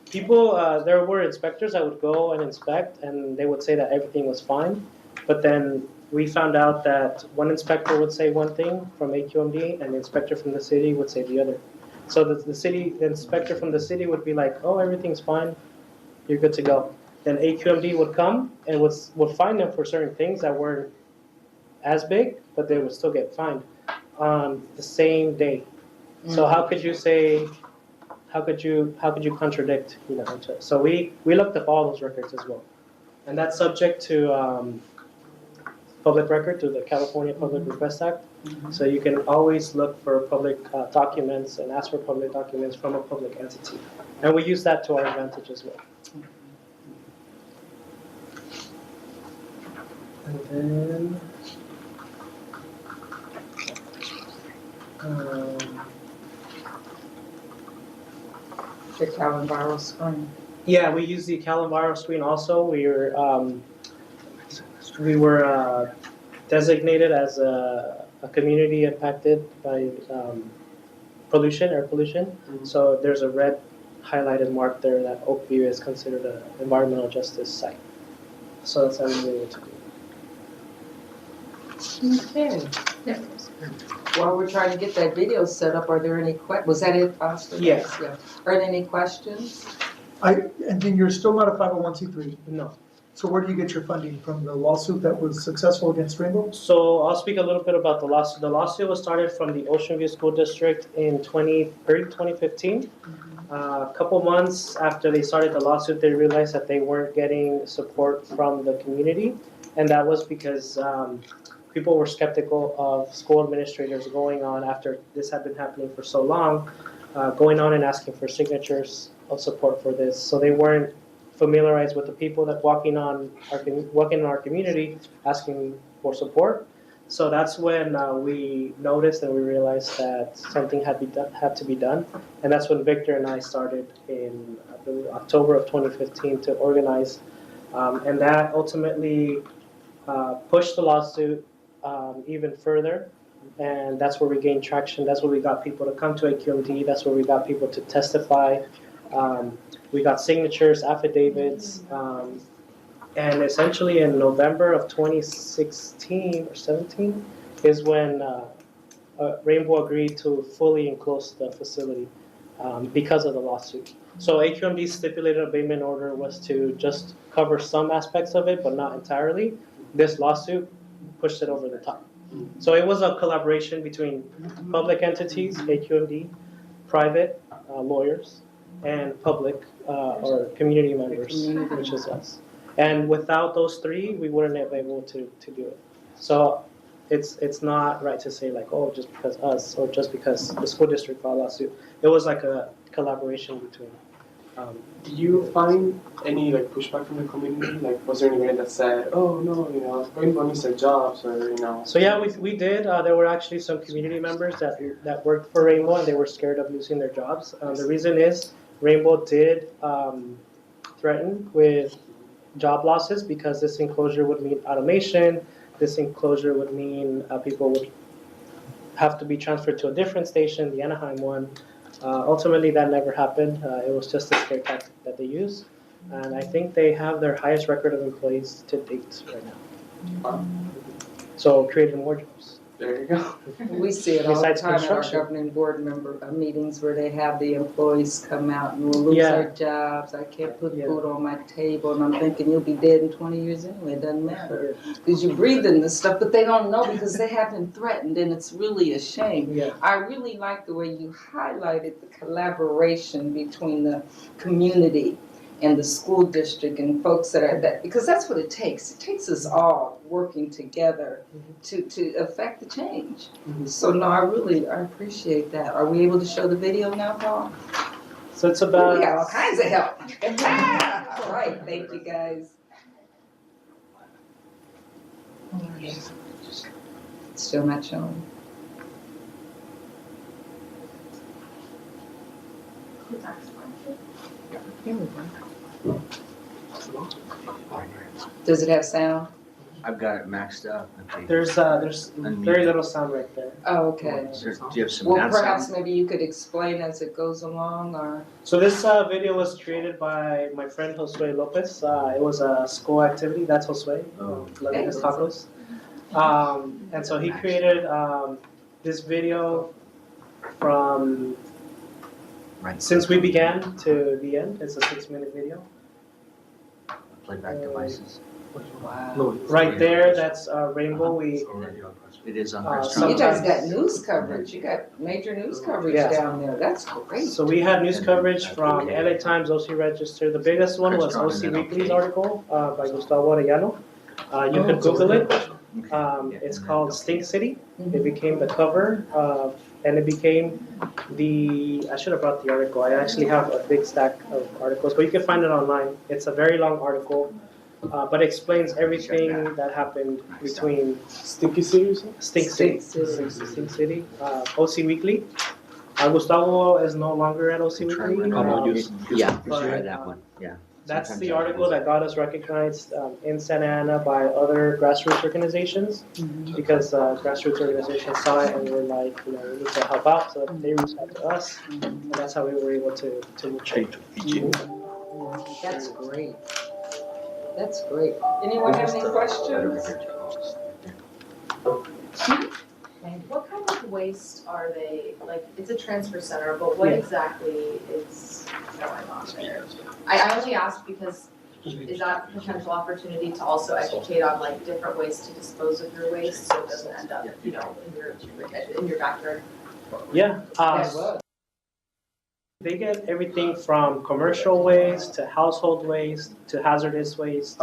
people, there were inspectors that would go and inspect, and they would say that everything was fine. But then we found out that one inspector would say one thing from AQMD, and the inspector from the city would say the other. So the inspector from the city would be like, "Oh, everything's fine, you're good to go." Then AQMD would come and would fine them for certain things that weren't as big, but they would still get fined on the same day. So how could you say? How could you contradict? You know. So we looked up all those records as well, and that's subject to public record through the California Public Request Act. So you can always look for public documents and ask for public documents from a public entity, and we use that to our advantage as well. And then. The Calenviral screen. Yeah, we use the Calenviral screen also. We were designated as a community impacted by pollution, air pollution. Mm-hmm. So there's a red highlighted mark there that Oakview is considered an environmental justice site. So that's how we were able to do. Okay. While we're trying to get that video set up, are there any was that it, Oscar? Yes. Yeah. Are there any questions? And then you're still not a 501c3. No. So where do you get your funding? From the lawsuit that was successful against Rainbow? So I'll speak a little bit about the lawsuit. The lawsuit was started from the Ocean View School District in 2015. A couple months after they started the lawsuit, they realized that they weren't getting support from the community. And that was because people were skeptical of school administrators going on after this had been happening for so long, going on and asking for signatures of support for this. So they weren't familiarized with the people that walking in our community asking for support. So that's when we noticed and we realized that something had to be done. And that's when Victor and I started in October of 2015 to organize. And that ultimately pushed the lawsuit even further. And that's where we gained traction. That's where we got people to come to AQMD. That's where we got people to testify. We got signatures, affidavits, and essentially in November of 2016 or 17 is when Rainbow agreed to fully enclose the facility because of the lawsuit. So AQMD's stipulated abatement order was to just cover some aspects of it, but not entirely. This lawsuit pushed it over the top. So it was a collaboration between public entities, AQMD, private lawyers, and public or community members, which is us. And without those three, we wouldn't have been able to do it. So it's not right to say like, oh, just because us or just because the school district filed a lawsuit. It was like a collaboration between. Do you find any like pushback from the community? Like, was there anybody that said, "Oh no, rainbow needs their jobs," or So yeah, we did. There were actually some community members that worked for Rainbow and they were scared of losing their jobs. The reason is Rainbow did threaten with job losses because this enclosure would mean automation. This enclosure would mean people would have to be transferred to a different station, the Anaheim one. Ultimately, that never happened. It was just a scare tactic that they used. And I think they have their highest record of employees to date right now. So creating more jobs. there you go. We see it all the Besides time at our construction. governing board member meetings where they have the employees come out and we'll lose our jobs. I can't put food on my table, and I'm thinking you'll be dead in 20 years anyway. It doesn't matter because you're breathing this stuff, but they don't know because they have been threatened, and it's really a shame. Yeah. I really like the way you highlighted the collaboration between the community and the school district and folks that are that, because that's what it takes. It takes us all working together to affect the change. So no, I appreciate that. Are we able to show the video now, Paul? So it's about. We got all kinds of help. All right, thank you guys. Still not showing. Here we go. Does it have sound? I've got it maxed up. Okay. There's very little sound right there. Oh, okay. Do you have some Well, ad perhaps sound? maybe you could explain as it goes along, or? So this video was created by my friend Josue Lopez. It was a school activity. That's Josue, loving his tacos. And so he created this video from since we began to the end. It's a 6-minute video. Playback devices. Wow. Right there, that's Rainbow. It is on So you guys got news coverage. You got major news coverage down there. That's great. So we had news coverage from LA Times, OC Register. The biggest one was OC Weekly's article by Gustavo Arellano. You could Google it. It's called Stink City. It became the cover and it became I should have brought the article. I actually have a big stack of articles, but you can find it online. It's a very long article, but it explains everything that happened between Stinky City or something? Stink City, OC Weekly. Gustavo is no longer at OC Weekly. Yeah, try that one. Yeah. That's the article that got us recognized in Santa Ana by other grassroots organizations, because grassroots organizations saw it and were like, we need to help out, so they reached out to us, and that's how we were able to move forward. That's great. That's great. Anyone have any questions? What kind of waste are they, like, it's a transfer center, but what exactly is going on there? I only ask because is that a potential opportunity to also educate on like different ways to dispose of your waste so it doesn't end up, in your backyard? Yeah. They get everything from commercial waste to household waste to hazardous waste.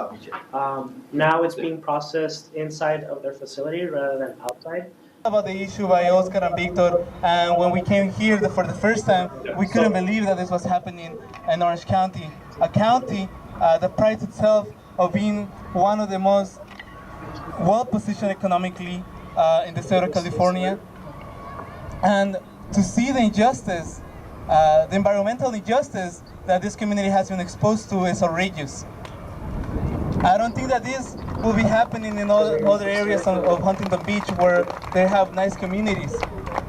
Now it's being processed inside of their facility rather than outside. About the issue by Oscar and Victor, and when we came here for the first time, we couldn't believe that this was happening in Orange County, a county that prides itself of being one of the most well-positioned economically in the state of California. And to see the injustice, the environmental injustice that this community has been exposed to is outrageous. I don't think that this will be happening in other areas of Huntington Beach where they have nice communities.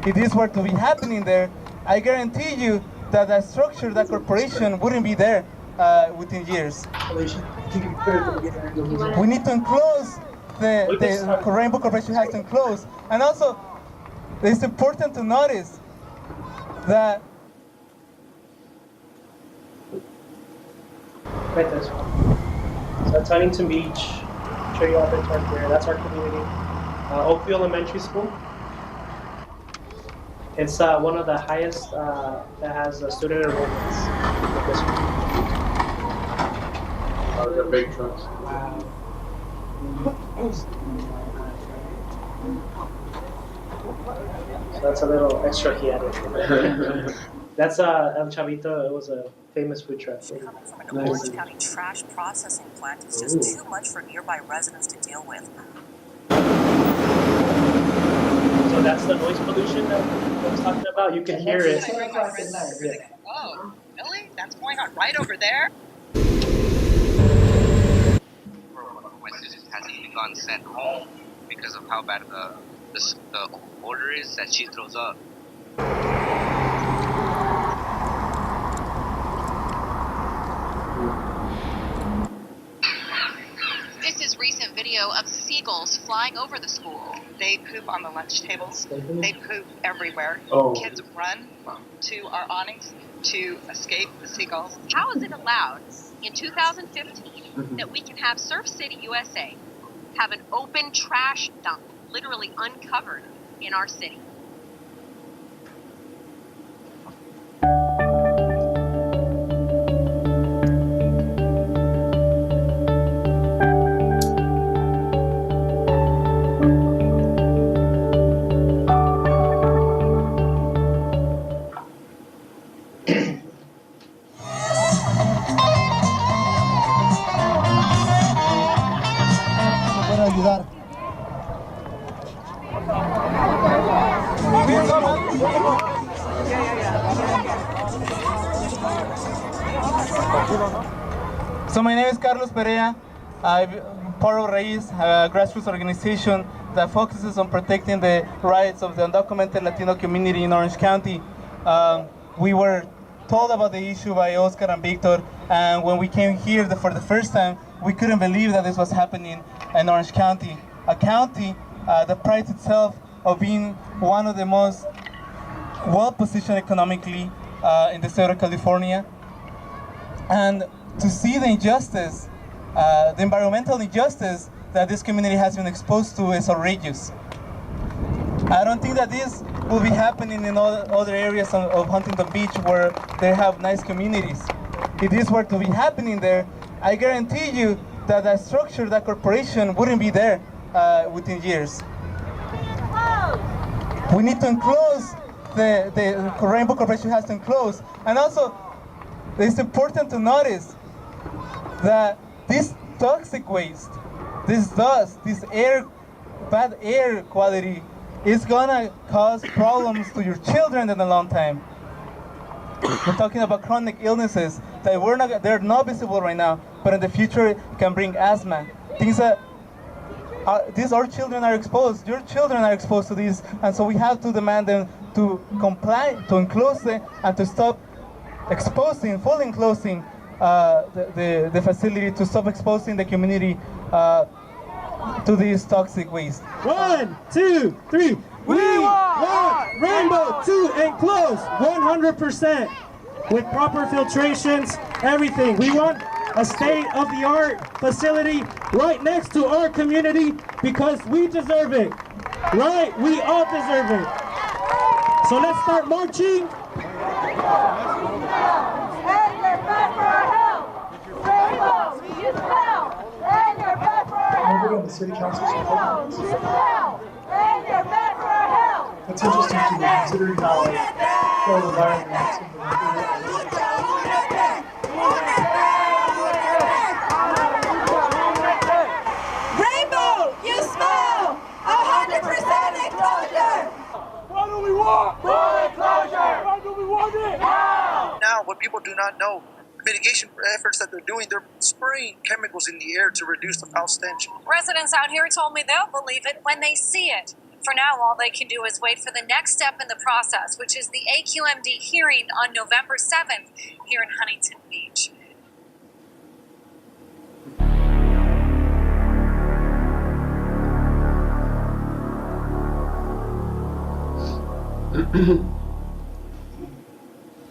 If this were to be happening there, I guarantee you that that structure, that corporation wouldn't be there within years. We need to enclose the Rainbow Corporation has to enclose. And also, it's important to notice that Right this one. So that's Huntington Beach. Show you all the right there. That's our community. Oakview Elementary School. It's one of the highest that has student enrollments in the district. Oh, the big trucks. Wow. So that's a little extra he added. That's El Chavito. It was a famous food truck. Coming from an Nice. Orange County trash processing plant is just too much for nearby residents to deal with. So that's the noise pollution that I was talking about. You can hear it. That's 10 o'clock at night. Yeah. Oh, really? That's going on right over there? My sister hasn't even gotten sent home because of how bad the odor is that she throws up. This is recent video of seagulls flying over the school. They poop on the lunch tables. They poop everywhere. Oh. Kids run to our awnings to escape the seagulls. How is it allowed in 2015 that we can have Surf City, USA, have an open trash dump, literally uncovered in our city? Ayudar. So my name is Carlos Perea. I'm part of RAIZ, a grassroots organization that focuses on protecting the rights of the undocumented Latino community in Orange County. We were told about the issue by Oscar and Victor, and when we came here for the first time, we couldn't believe that this was happening in Orange County, a county that prides itself of being one of the most well-positioned economically in the state of California. And to see the injustice, the environmental injustice that this community has been exposed to is outrageous. I don't think that this will be happening in other areas of Huntington Beach where they have nice communities. If this were to be happening there, I guarantee you that that structure, that corporation wouldn't be there within years. We need to enclose, the Rainbow Corporation has to enclose. And also, it's important to notice that this toxic waste, this dust, this bad air quality is gonna cause problems to your children in the long time. We're talking about chronic illnesses that they're not visible right now, but in the future it can bring asthma. Things that our children are exposed, your children are exposed to these, and so we have to demand them to comply, to enclose them, and to stop fully enclosing the facility, to stop exposing the community to this toxic waste. 1, 2, 3. We want Rainbow to enclose 100% with proper filtrations, everything. We want a state-of-the-art facility right next to our community because we deserve it. Right? We all deserve it. So let's start marching. Nobody on the city council support this? That's interesting to me, considering how pro-environment Rainbow, you smell 100% enclosure. What do we want? Full enclosure. Why do we want it? Now, what people do not know, mitigation efforts that they're doing, they're spraying chemicals in the air to reduce the foul stench. Residents out here told me they'll believe it when they see it. For now, all they can do is wait for the next step in the process, which is the AQMD hearing on November 7th here in Huntington Beach.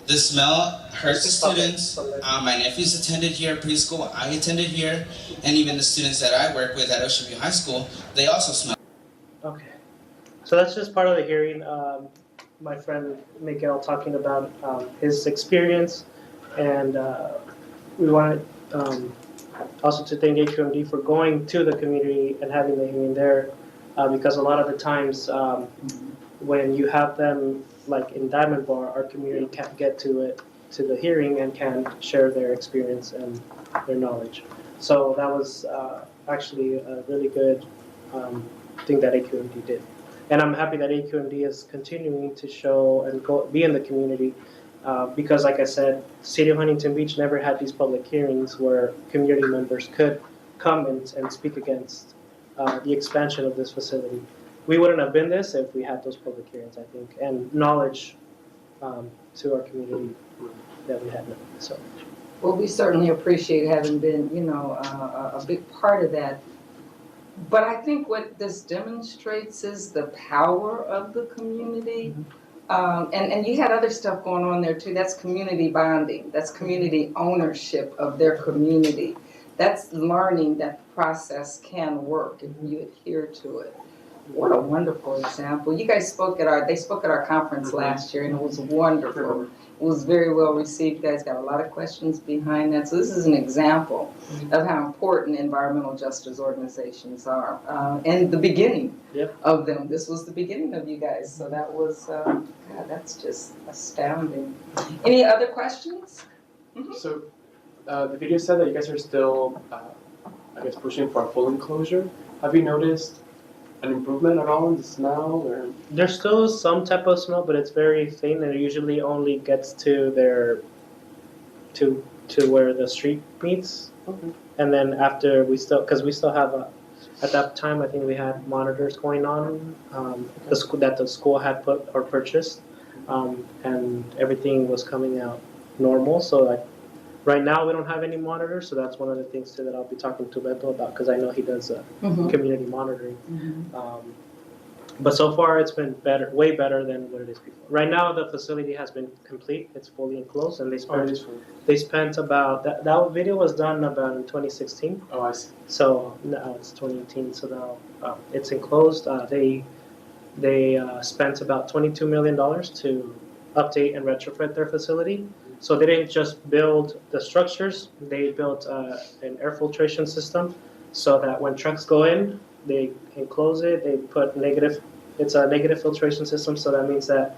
The smell hurts the students. My nephews attended here preschool. I attended here, and even the students that I work with at Ocean View High School, they also smell. Okay, so that's just part of the hearing. my friend Miguel talking about his experience, and we wanted also to thank AQMD for going to the community and having the hearing there, because a lot of the times when you have them like in Diamond Bar, our community can't get to the hearing and can share their experience and their knowledge. So that was actually a really good thing that AQMD did. And I'm happy that AQMD is continuing to show and be in the community, because like I said, City of Huntington Beach never had these public hearings where community members could come and speak against the expansion of this facility. We wouldn't have been this if we had those public hearings, I think, and knowledge to our community that we had. So. Well, we certainly appreciate having been, a big part of that. But I think what this demonstrates is the power of the community. And you had other stuff going on there too. That's community bonding. That's community ownership of their community. That's learning that the process can work if you adhere to it. What a wonderful example. You guys they spoke at our conference last year, and it was wonderful. It was very well received. You guys got a lot of questions behind that. So this is an example of how important environmental justice organizations are, and the beginning of them. This was the beginning of you guys. So that was, God, that's just astounding. Any other questions? So the video said that you guys are still, pushing for a full enclosure. Have you noticed an improvement at all in the smell? Or? There's still some type of smell, but it's very faint, and it usually only gets to to where the street meets. Okay. And then after we still have at that time I think we had monitors going on that the school had put or purchased, and everything was coming out normal. So like right now we don't have any monitors, so that's one of the things too that I'll be talking to Beto about, because I know he does community monitoring. But so far it's been better, way better than what it is before. Right now the facility has been complete; it's fully enclosed, and they spent about that video was done about in 2016. Oh, I see. So now it's 2018. So now it's enclosed. They spent about $22 million to update and retrofit their facility. So they didn't just build the structures; they built an air filtration system, so that when trucks go in, they enclose it. They put it's a negative filtration system, so that means that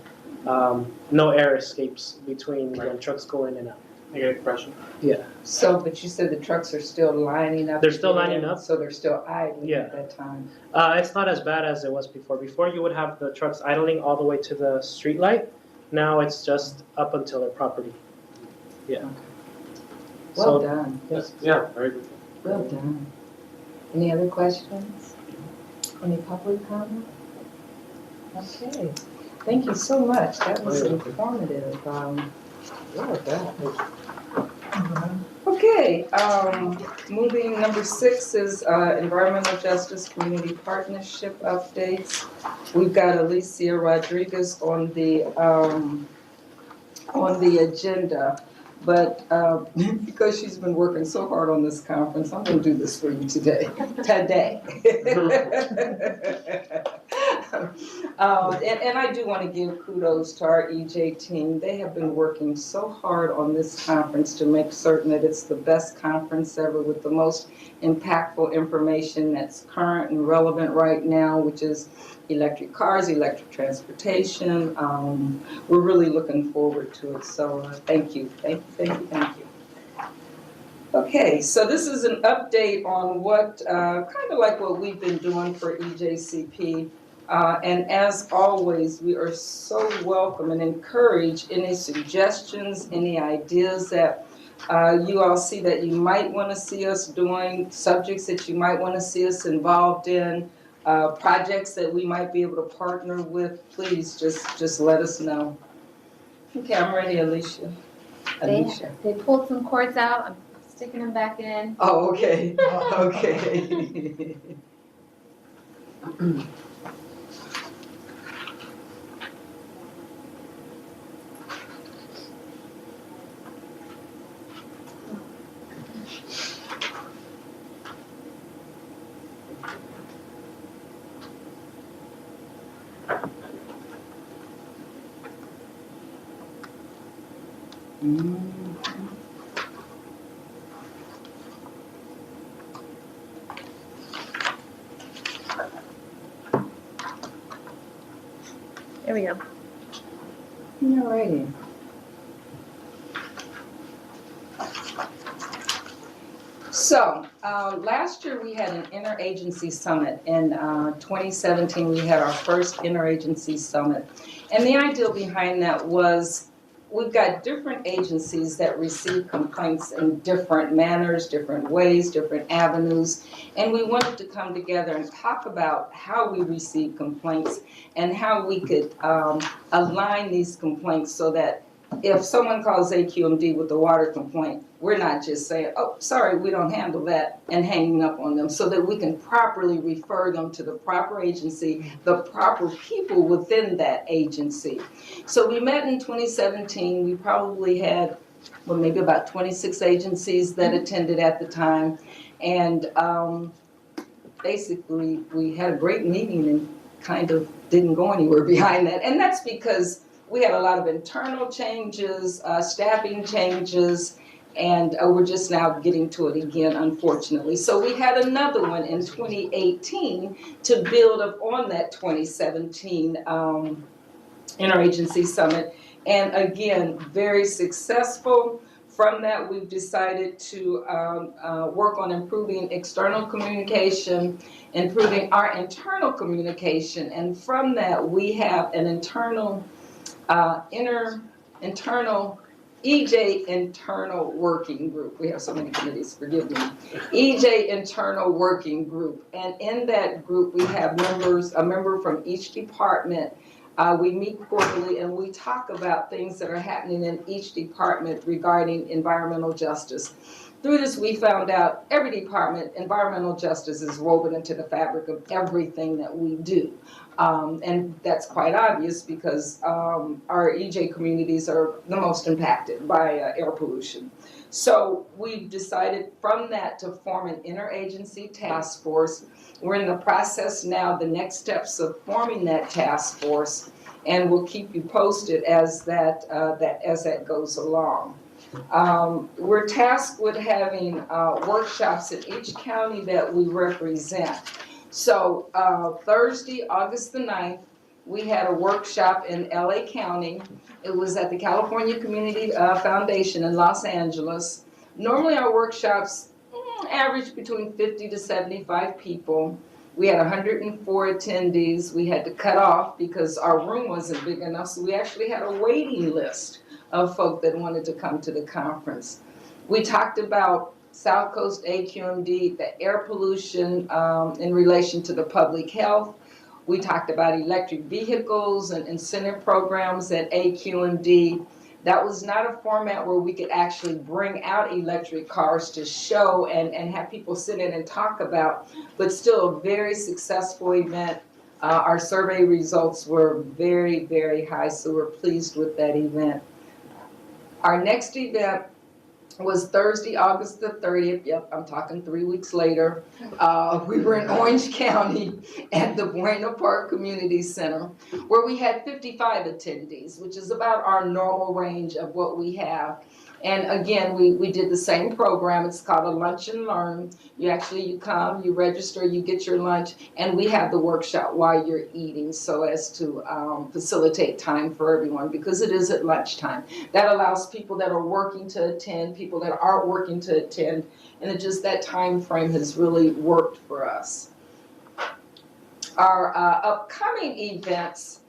no air escapes between when trucks go in and out. Negative pressure. Yeah. So, but you said the trucks are still lining up. They're still lining up. So they're still idling at that time. It's not as bad as it was before. Before you would have the trucks idling all the way to the street light. Now it's just up until their property. Yeah. Okay. Well done. Yes. Yeah, very good. Well done. Any other questions? Any public comment? Okay. Thank you so much. That was informative. Well done. Okay. Moving, number 6 is environmental justice community partnership updates. We've got Alicia Rodriguez on the agenda. But because she's been working so hard on this conference, I'm going to do this for you today. And I do want to give kudos to our EJ team. They have been working so hard on this conference to make certain that it's the best conference ever, with the most impactful information that's current and relevant right now, which is electric cars, electric transportation. We're really looking forward to it. So thank you. Okay, so this is an update on what, kind of like what we've been doing for EJCP. And as always, we are so welcome and encourage any suggestions, any ideas that you all see that you might want to see us doing, subjects that you might want to see us involved in, projects that we might be able to partner with. Please just let us know. Okay, I'm ready, Alicia. They pulled some cords out. I'm sticking them back in. Oh, okay. Okay. There we go. Alrighty. So, last year we had an interagency summit. In 2017, we had our first interagency summit. And the idea behind that was we've got different agencies that receive complaints in different manners, different ways, different avenues. And we wanted to come together and talk about how we receive complaints and how we could align these complaints so that if someone calls SCAQMD with a water complaint, we're not just saying, oh, sorry, we don't handle that, and hanging up on them, so that we can properly refer them to the proper agency, the proper people within that agency. So we met in 2017. We probably had, well, maybe about 26 agencies that attended at the time. And basically, we had a great meeting and kind of didn't go anywhere behind that. And that's because we had a lot of internal changes, staffing changes, and we're just now getting to it again, unfortunately. So we had another one in 2018 to build up on that 2017 interagency summit. And again, very successful. From that, we've decided to work on improving external communication, improving our internal communication. And from that, we have an internal EJ internal working group. We have so many committees, forgive me. EJ internal working group. And in that group, we have members, a member from each department. We meet quarterly and we talk about things that are happening in each department regarding environmental justice. Through this, we found out every department, environmental justice is woven into the fabric of everything that we do. And that's quite obvious because our EJ communities are the most impacted by air pollution. So we've decided from that to form an interagency task force. We're in the process now, the next steps of forming that task force, and we'll keep you posted as that goes along. We're tasked with having workshops in each county that we represent. So Thursday, August the 9th, we had a workshop in LA County. It was at the California Community Foundation in Los Angeles. Normally our workshops average between 50 to 75 people. We had 104 attendees. We had to cut off because our room wasn't big enough, so we actually had a waiting list of folk that wanted to come to the conference. We talked about South Coast SCAQMD, the air pollution in relation to the public health. We talked about electric vehicles and incentive programs at SCAQMD. That was not a format where we could actually bring out electric cars to show and have people sit in and talk about, but still a very successful event. Our survey results were very, very high, so we're pleased with that event. Our next event was Thursday, August the 30th. Yep, I'm talking 3 weeks later. We were in Orange County at the Buena Park Community Center, where we had 55 attendees, which is about our normal range of what we have. And again, we did the same program. It's called a lunch and learn. You come, you register, you get your lunch, and we have the workshop while you're eating so as to facilitate time for everyone, because it is at lunchtime. That allows people that are working to attend, people that aren't working to attend, and it just that time frame has really worked for us. Our upcoming events,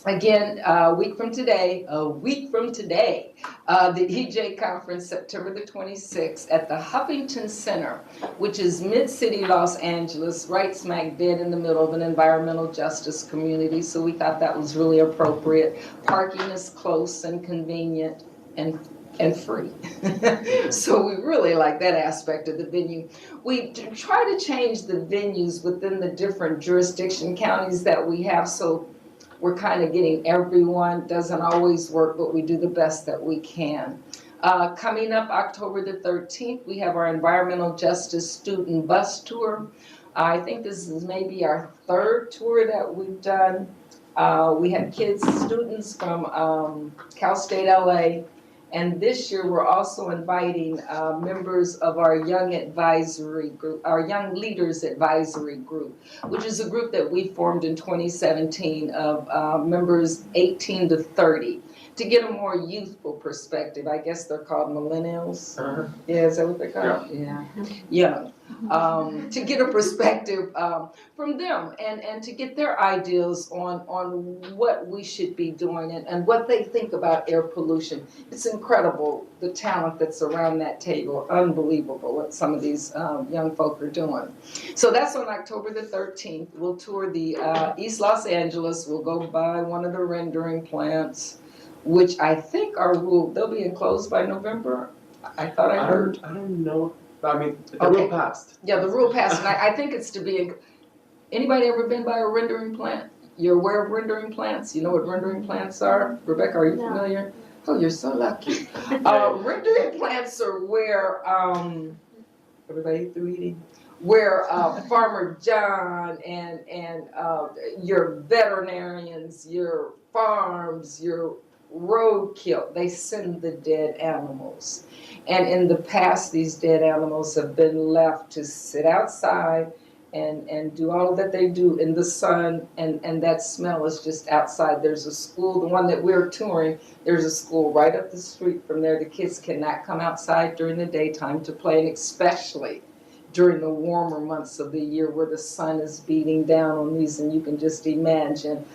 again, a week from today, the EJ Conference, September the 26th at the Huffington Center, which is mid-city Los Angeles, right smack dead in the middle of an environmental justice community. So we thought that was really appropriate. Parking is close and convenient and free. So we really like that aspect of the venue. We try to change the venues within the different jurisdiction counties that we have, so we're kind of getting everyone. Doesn't always work, but we do the best that we can. Coming up October the 13th, we have our Environmental Justice Student Bus Tour. I think this is maybe our third tour that we've done. We had students from Cal State LA, And this year, we're also inviting members of our Young Advisory Group, our Young Leaders Advisory Group, which is a group that we formed in 2017 of members 18 to 30 to get a more youthful perspective. I guess they're called millennials. Yeah, is that what they're called? Yeah. Young. To get a perspective from them and to get their ideas on what we should be doing and what they think about air pollution. It's incredible, the talent that's around that table. Unbelievable what some of these young folk are doing. So that's on October the 13th. We'll tour the East Los Angeles. We'll go by one of the rendering plants, which I think are ruled, they'll be enclosed by November. I thought I heard. I don't know. I mean, the rule passed. Yeah, the rule passed, and I think it's to be. Anybody ever been by a rendering plant? You're aware of rendering plants? You know what rendering plants are? Rebecca, are you familiar? Oh, you're so lucky. Rendering plants are where everybody through eating. Where Farmer John and your veterinarians, your farms, your roadkill, they send the dead animals. And in the past, these dead animals have been left to sit outside and do all that they do in the sun, and that smell is just outside. There's a school, the one that we're touring, there's a school right up the street from there. The kids cannot come outside during the daytime to play, and especially during the warmer months of the year where the sun is beating down on these, and you can just imagine.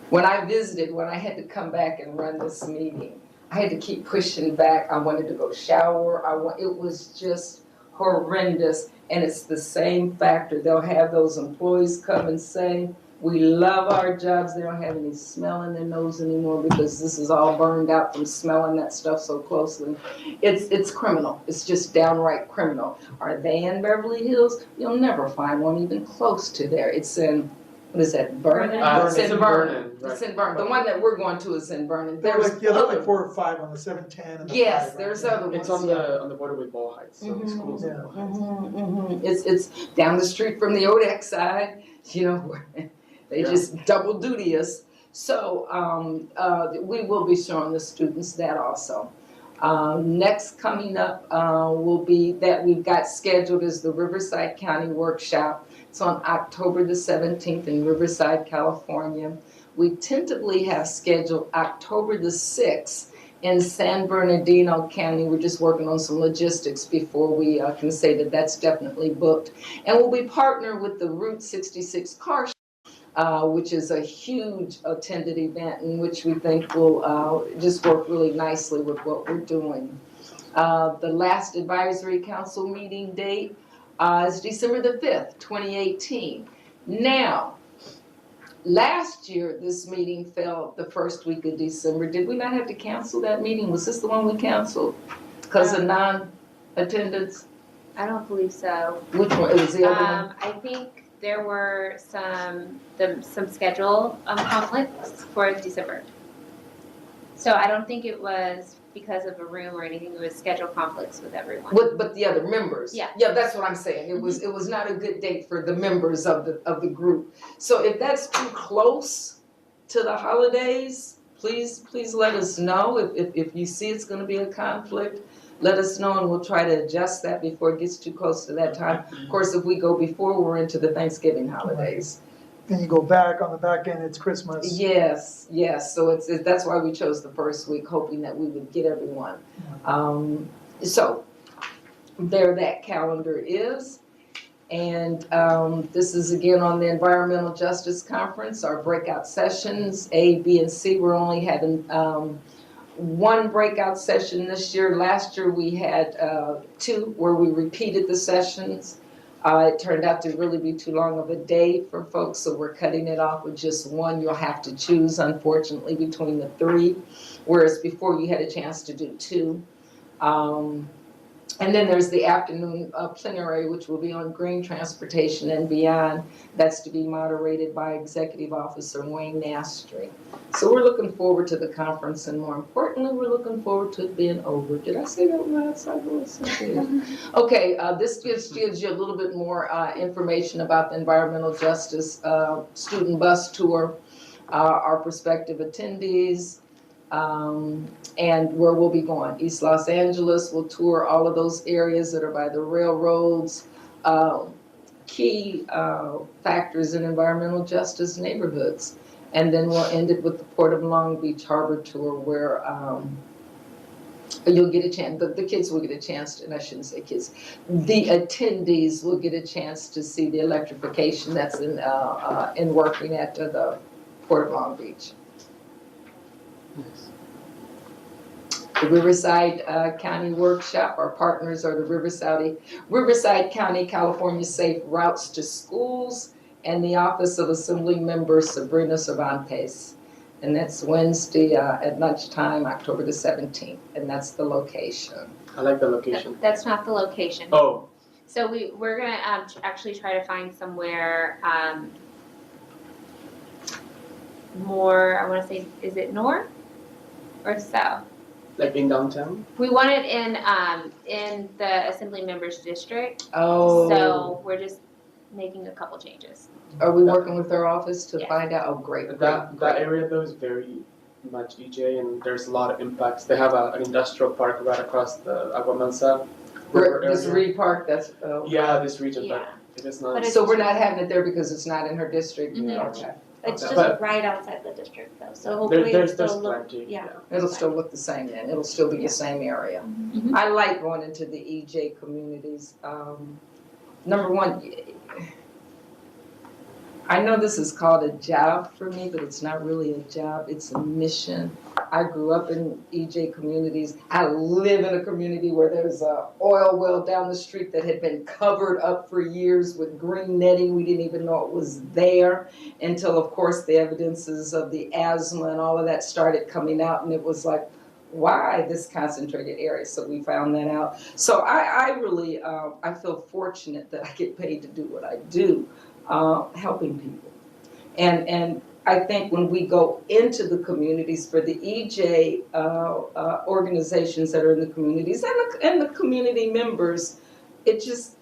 When I visited, when I had to come back and run this meeting, I had to keep pushing back. I wanted to go shower. It was just horrendous. And it's the same factor. They'll have those employees come and say, we love our jobs. They don't have any smell in their nose anymore because this is all burned out from smelling that stuff so closely. It's criminal. It's just downright criminal. Are they in Beverly Hills? You'll never find one even close to there. It's in, what is that, Vernon? It's in Vernon. It's in Vernon. The one that we're going to is in Vernon. There's like 4 or 5 on the 710 and the yes, 5, there's right? other ones. It's on the border with Ball Heights, so the school's in Ball Heights. It's down the street from the ODEC side, you know, they just double duty us. So we will be showing the students that also. Next coming up will be that we've got scheduled is the Riverside County Workshop. It's on October the 17th in Riverside, California. We tentatively have scheduled October the 6th in San Bernardino County. We're just working on some logistics before we can say that that's definitely booked. And we'll be partnered with the Route 66 car show, which is a huge attended event in which we think will just work really nicely with what we're doing. The last advisory council meeting date is December the 5th, 2018. Now, last year, this meeting fell the first week of December. Did we not have to cancel that meeting? Was this the one we canceled because of non-attendance? I don't believe so. Which one? It was the other one? I think there were some schedule conflicts for December. So I don't think it was because of a room or anything. It was schedule conflicts with everyone. But the other members. Yeah. Yeah, that's what I'm saying. It was not a good date for the members of the group. So if that's too close to the holidays, please let us know. If you see it's going to be a conflict, let us know and we'll try to adjust that before it gets too close to that time. Of course, if we go before, we're into the Thanksgiving holidays. Then you go back on the back end, it's Christmas. Yes. So that's why we chose the first week, hoping that we would get everyone. So there that calendar is. And this is again on the Environmental Justice Conference, our breakout sessions, A, B, and C. We're only having one breakout session this year. Last year we had 2 where we repeated the sessions. It turned out to really be too long of a day for folks, so we're cutting it off with just 1. You'll have to choose, unfortunately, between the 3, whereas before you had a chance to do 2. And then there's the afternoon plenary, which will be on green transportation and beyond. That's to be moderated by Executive Officer Wayne Nastry. So we're looking forward to the conference, and more importantly, we're looking forward to it being over. Did I say that last? Okay, this gives you a little bit more information about the environmental justice student bus tour, our prospective attendees, and where we'll be going. East Los Angeles will tour all of those areas that are by the railroads, key factors in environmental justice neighborhoods. And then we'll end it with the Port of Long Beach Harbor Tour where you'll get a chance, the kids will get a chance, and I shouldn't say kids, the attendees will get a chance to see the electrification that's in working at the Port of Long Beach. The Riverside County Workshop, our partners are the Riverside County California Safe Routes to Schools and the Office of Assembly Member Sabrina Cervantes. And that's Wednesday at lunchtime, October the 17th, and that's the location. I like the location. That's not the location. Oh. So we're gonna actually try to find somewhere more, I wanna say, is it north or south? Like in downtown? We want it in the Assembly Members District. Oh. So we're just making a couple changes. Are we working with their office to find out? Oh, great. That area though is very much EJ, and there's a lot of impacts. They have an industrial park right across the Agua Mansa river area. This Reed Park, that's. Yeah, this region, Yeah. but it is not. So we're not having it there because it's not in her district? Mhm. Okay. It's just But- right outside the district though, so hopefully there's it'll still look, plenty. yeah. It'll still look the same then, it'll still be the same area. Mhm. I like going into the EJ communities. Number one, I know this is called a job for me, but it's not really a job, it's a mission. I grew up in EJ communities. I live in a community where there's a oil well down the street that had been covered up for years with green netting. We didn't even know it was there until, of course, the evidences of the asthma and all of that started coming out, and it was like, why this concentrated area? So we found that out. So I really, I feel fortunate that I get paid to do what I do, helping people. And I think when we go into the communities for the EJ organizations that are in the communities and the community members, it just,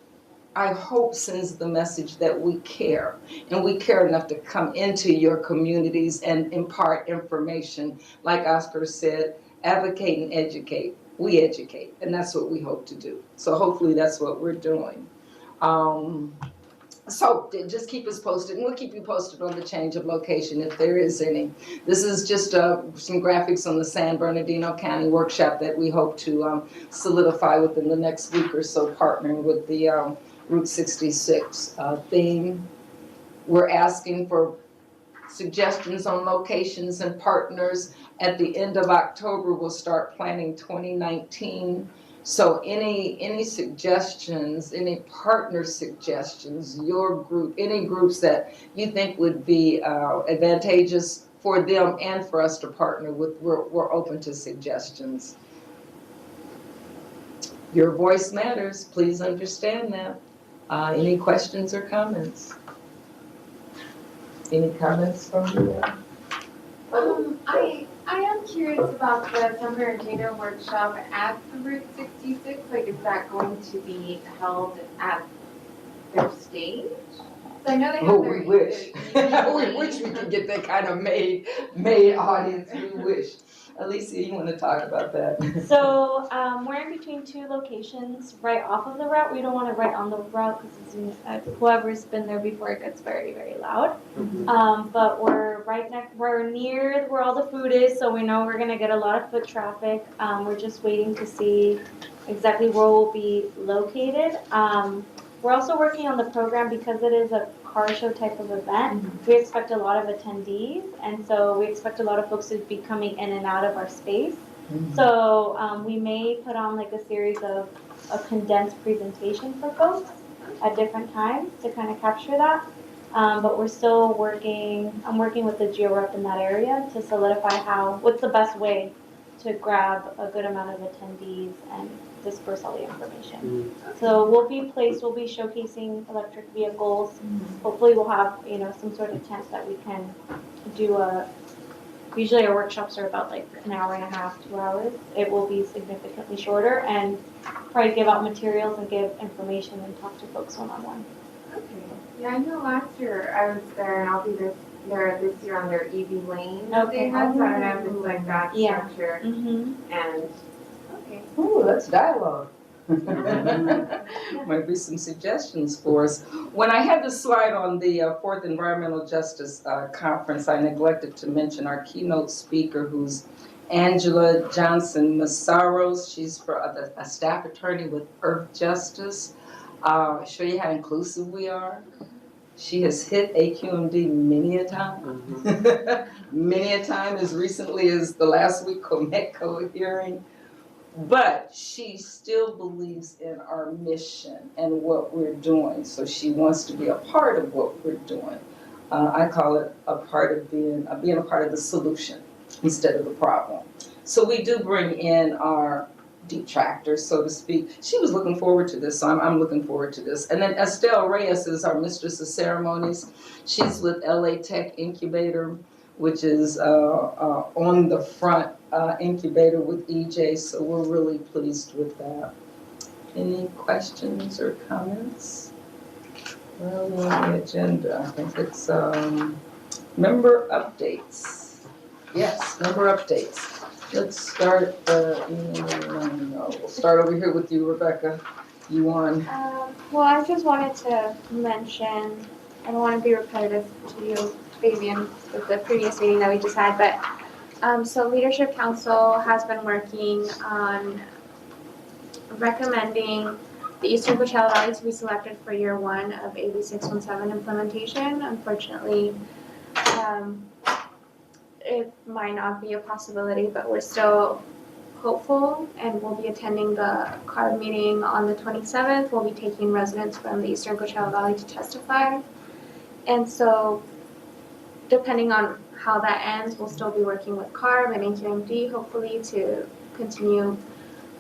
I hope sends the message that we care, and we care enough to come into your communities and impart information. Like Oscar said, advocate and educate. We educate, and that's what we hope to do. So hopefully that's what we're doing. So just keep us posted, and we'll keep you posted on the change of location if there is any. This is just some graphics on the San Bernardino County workshop that we hope to solidify within the next week or so, partnering with the Route 66 theme. We're asking for suggestions on locations and partners. At the end of October, we'll start planning 2019. So any suggestions, any partner suggestions, your group, any groups that you think would be advantageous for them and for us to partner with, we're open to suggestions. Your voice matters, please understand that. Any questions or comments? Any comments from you? I am curious about the San Bernardino workshop at the Route 66. Like, is that going to be held at their stage? So I know they have Oh, their. we wish. We wish we could get that kind of made audience. We wish. Alicia, you want to talk about that? So we're in between two locations right off of the route. We don't want to right on the route because whoever's been there before, it gets very, very loud. But we're we're near where all the food is, so we know we're going to get a lot of foot traffic. We're just waiting to see exactly where we'll be located. We're also working on the program because it is a car show type of event. We expect a lot of attendees, and so we expect a lot of folks to be coming in and out of our space. So we may put on like a series of a condensed presentation for folks at different times to kind of capture that. But we're still working, I'm working with the geo rep in that area to solidify what's the best way to grab a good amount of attendees and disperse all the information. So we'll be showcasing electric vehicles. Hopefully we'll have, some sort of tent that we can do usually our workshops are about like an hour and a half, 2 hours. It will be significantly shorter and probably give out materials and give information and talk to folks one-on-one. Okay. Yeah, I know last year I was there, and I'll be this they're this year on their EV lane. Okay. They had, so I don't know if it's like that Yeah. structure. Mm-hmm. And, okay. Ooh, that's dialogue. Might be some suggestions for us. When I had the slide on the Fourth Environmental Justice Conference, I neglected to mention our keynote speaker, who's Angela Johnson Massaros. She's a staff attorney with Earth Justice. Show you how inclusive we are. She has hit AQMD many a time. Many a time, as recently as the last week Comecco hearing. But she still believes in our mission and what we're doing. So she wants to be a part of what we're doing. I call it a part of being a part of the solution instead of the problem. So we do bring in our detractors, so to speak. She was looking forward to this, so I'm looking forward to this. And then Estelle Reyes is our mistress of ceremonies. She's with LA Tech Incubator, which is on the front incubator with EJ, so we're really pleased with that. Any questions or comments? Well, we're on the agenda. I think it's member updates. Yes, member updates. Let's start, we'll start over here with you, Rebecca. You won. Well, I just wanted to mention, I don't want to be repetitive to you, Fabian, with the previous meeting that we just had, but so Leadership Council has been working on recommending the Eastern Coachella Valley to be selected for year 1 of AB 617 implementation. Unfortunately, it might not be a possibility, but we're still hopeful, and we'll be attending the CARB meeting on the 27th. We'll be taking residents from the Eastern Coachella Valley to testify. And so, depending on how that ends, we'll still be working with CARB and AQMD, hopefully, to continue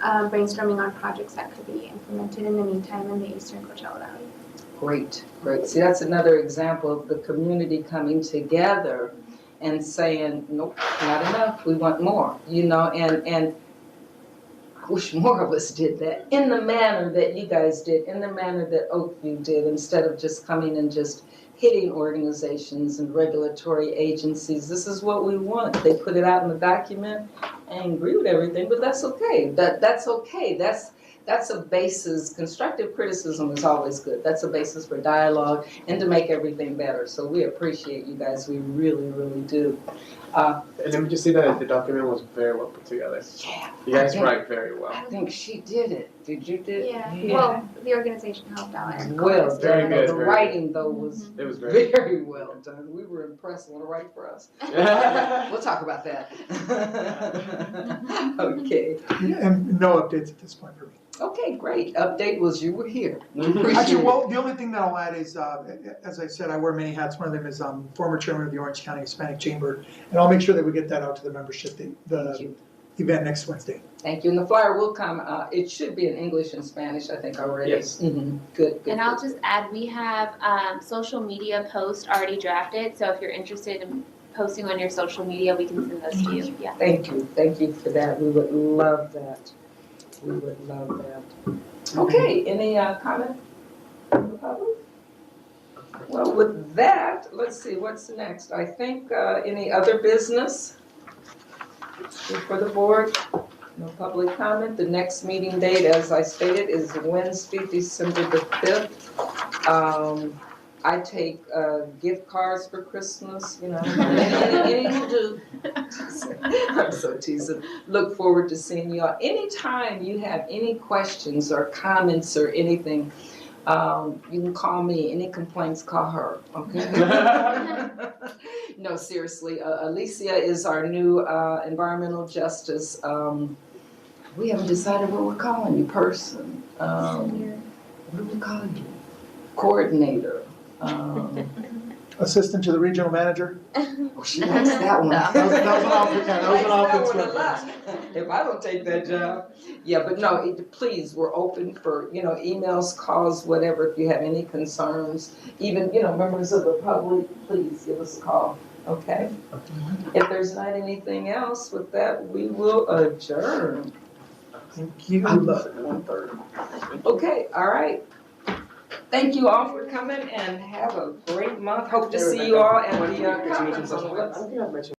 brainstorming on projects that could be implemented in the meantime in the Eastern Coachella Valley. Great, great. See, that's another example of the community coming together and saying, nope, not enough, we want more, and I wish more of us did that in the manner that you guys did, in the manner that Oakview did, instead of just coming and just hitting organizations and regulatory agencies. This is what we want. They put it out in the document. I agree with everything, but that's okay. That's okay. That's a basis. Constructive criticism is always good. That's a basis for dialogue and to make everything better. So we appreciate you guys. We really, really do. And let me just say that the document was very well put together. Yeah. You guys write very well. I think she did it. Did you do it? Yeah. Well, the organization helped out. Well, very good. The writing, though, was It was very very well done. We were impressed. Want to write for us? We'll talk about that. Okay. And no updates at this point for me. Okay, great. Update was you were here. Actually, well, the only thing that I'll add is, as I said, I wear many hats. One of them is former chairman of the Orange County Hispanic Chamber, and I'll make sure that we get that out to the membership, the event next Wednesday. Thank you. And the flyer will come. It should be in English and Spanish, I think, already. Yes. Mm-hmm. Good. And I'll just add, we have social media posts already drafted, so if you're interested in posting on your social media, we can send those to you. Yeah. Thank you. Thank you for that. We would love that. We would love that. Okay, any comment from the public? Well, with that, let's see, what's next? I think any other business for the board? No public comment. The next meeting date, as I stated, is Wednesday, December the 5th. I take gift cards for Christmas, any you do. I'm so teasing. Look forward to seeing y'all. Anytime you have any questions or comments or anything, you can call me. Any complaints, call her, okay? No, seriously. Alicia is our new environmental justice. We haven't decided what we're calling you, person. What do we call you? Coordinator. Assistant to the regional manager. Oh, she likes that one. That was an offense. If I don't take that job. Yeah, but no, please, we're open for, emails, calls, whatever. If you have any concerns, even, members of the public, please give us a call, okay? If there's not anything else with that, we will adjourn. Thank you. I love it, 1:30. Okay, all right. Thank you all for coming and have a great month. Hope to see you all at the conference on the website. I don't think I've mentioned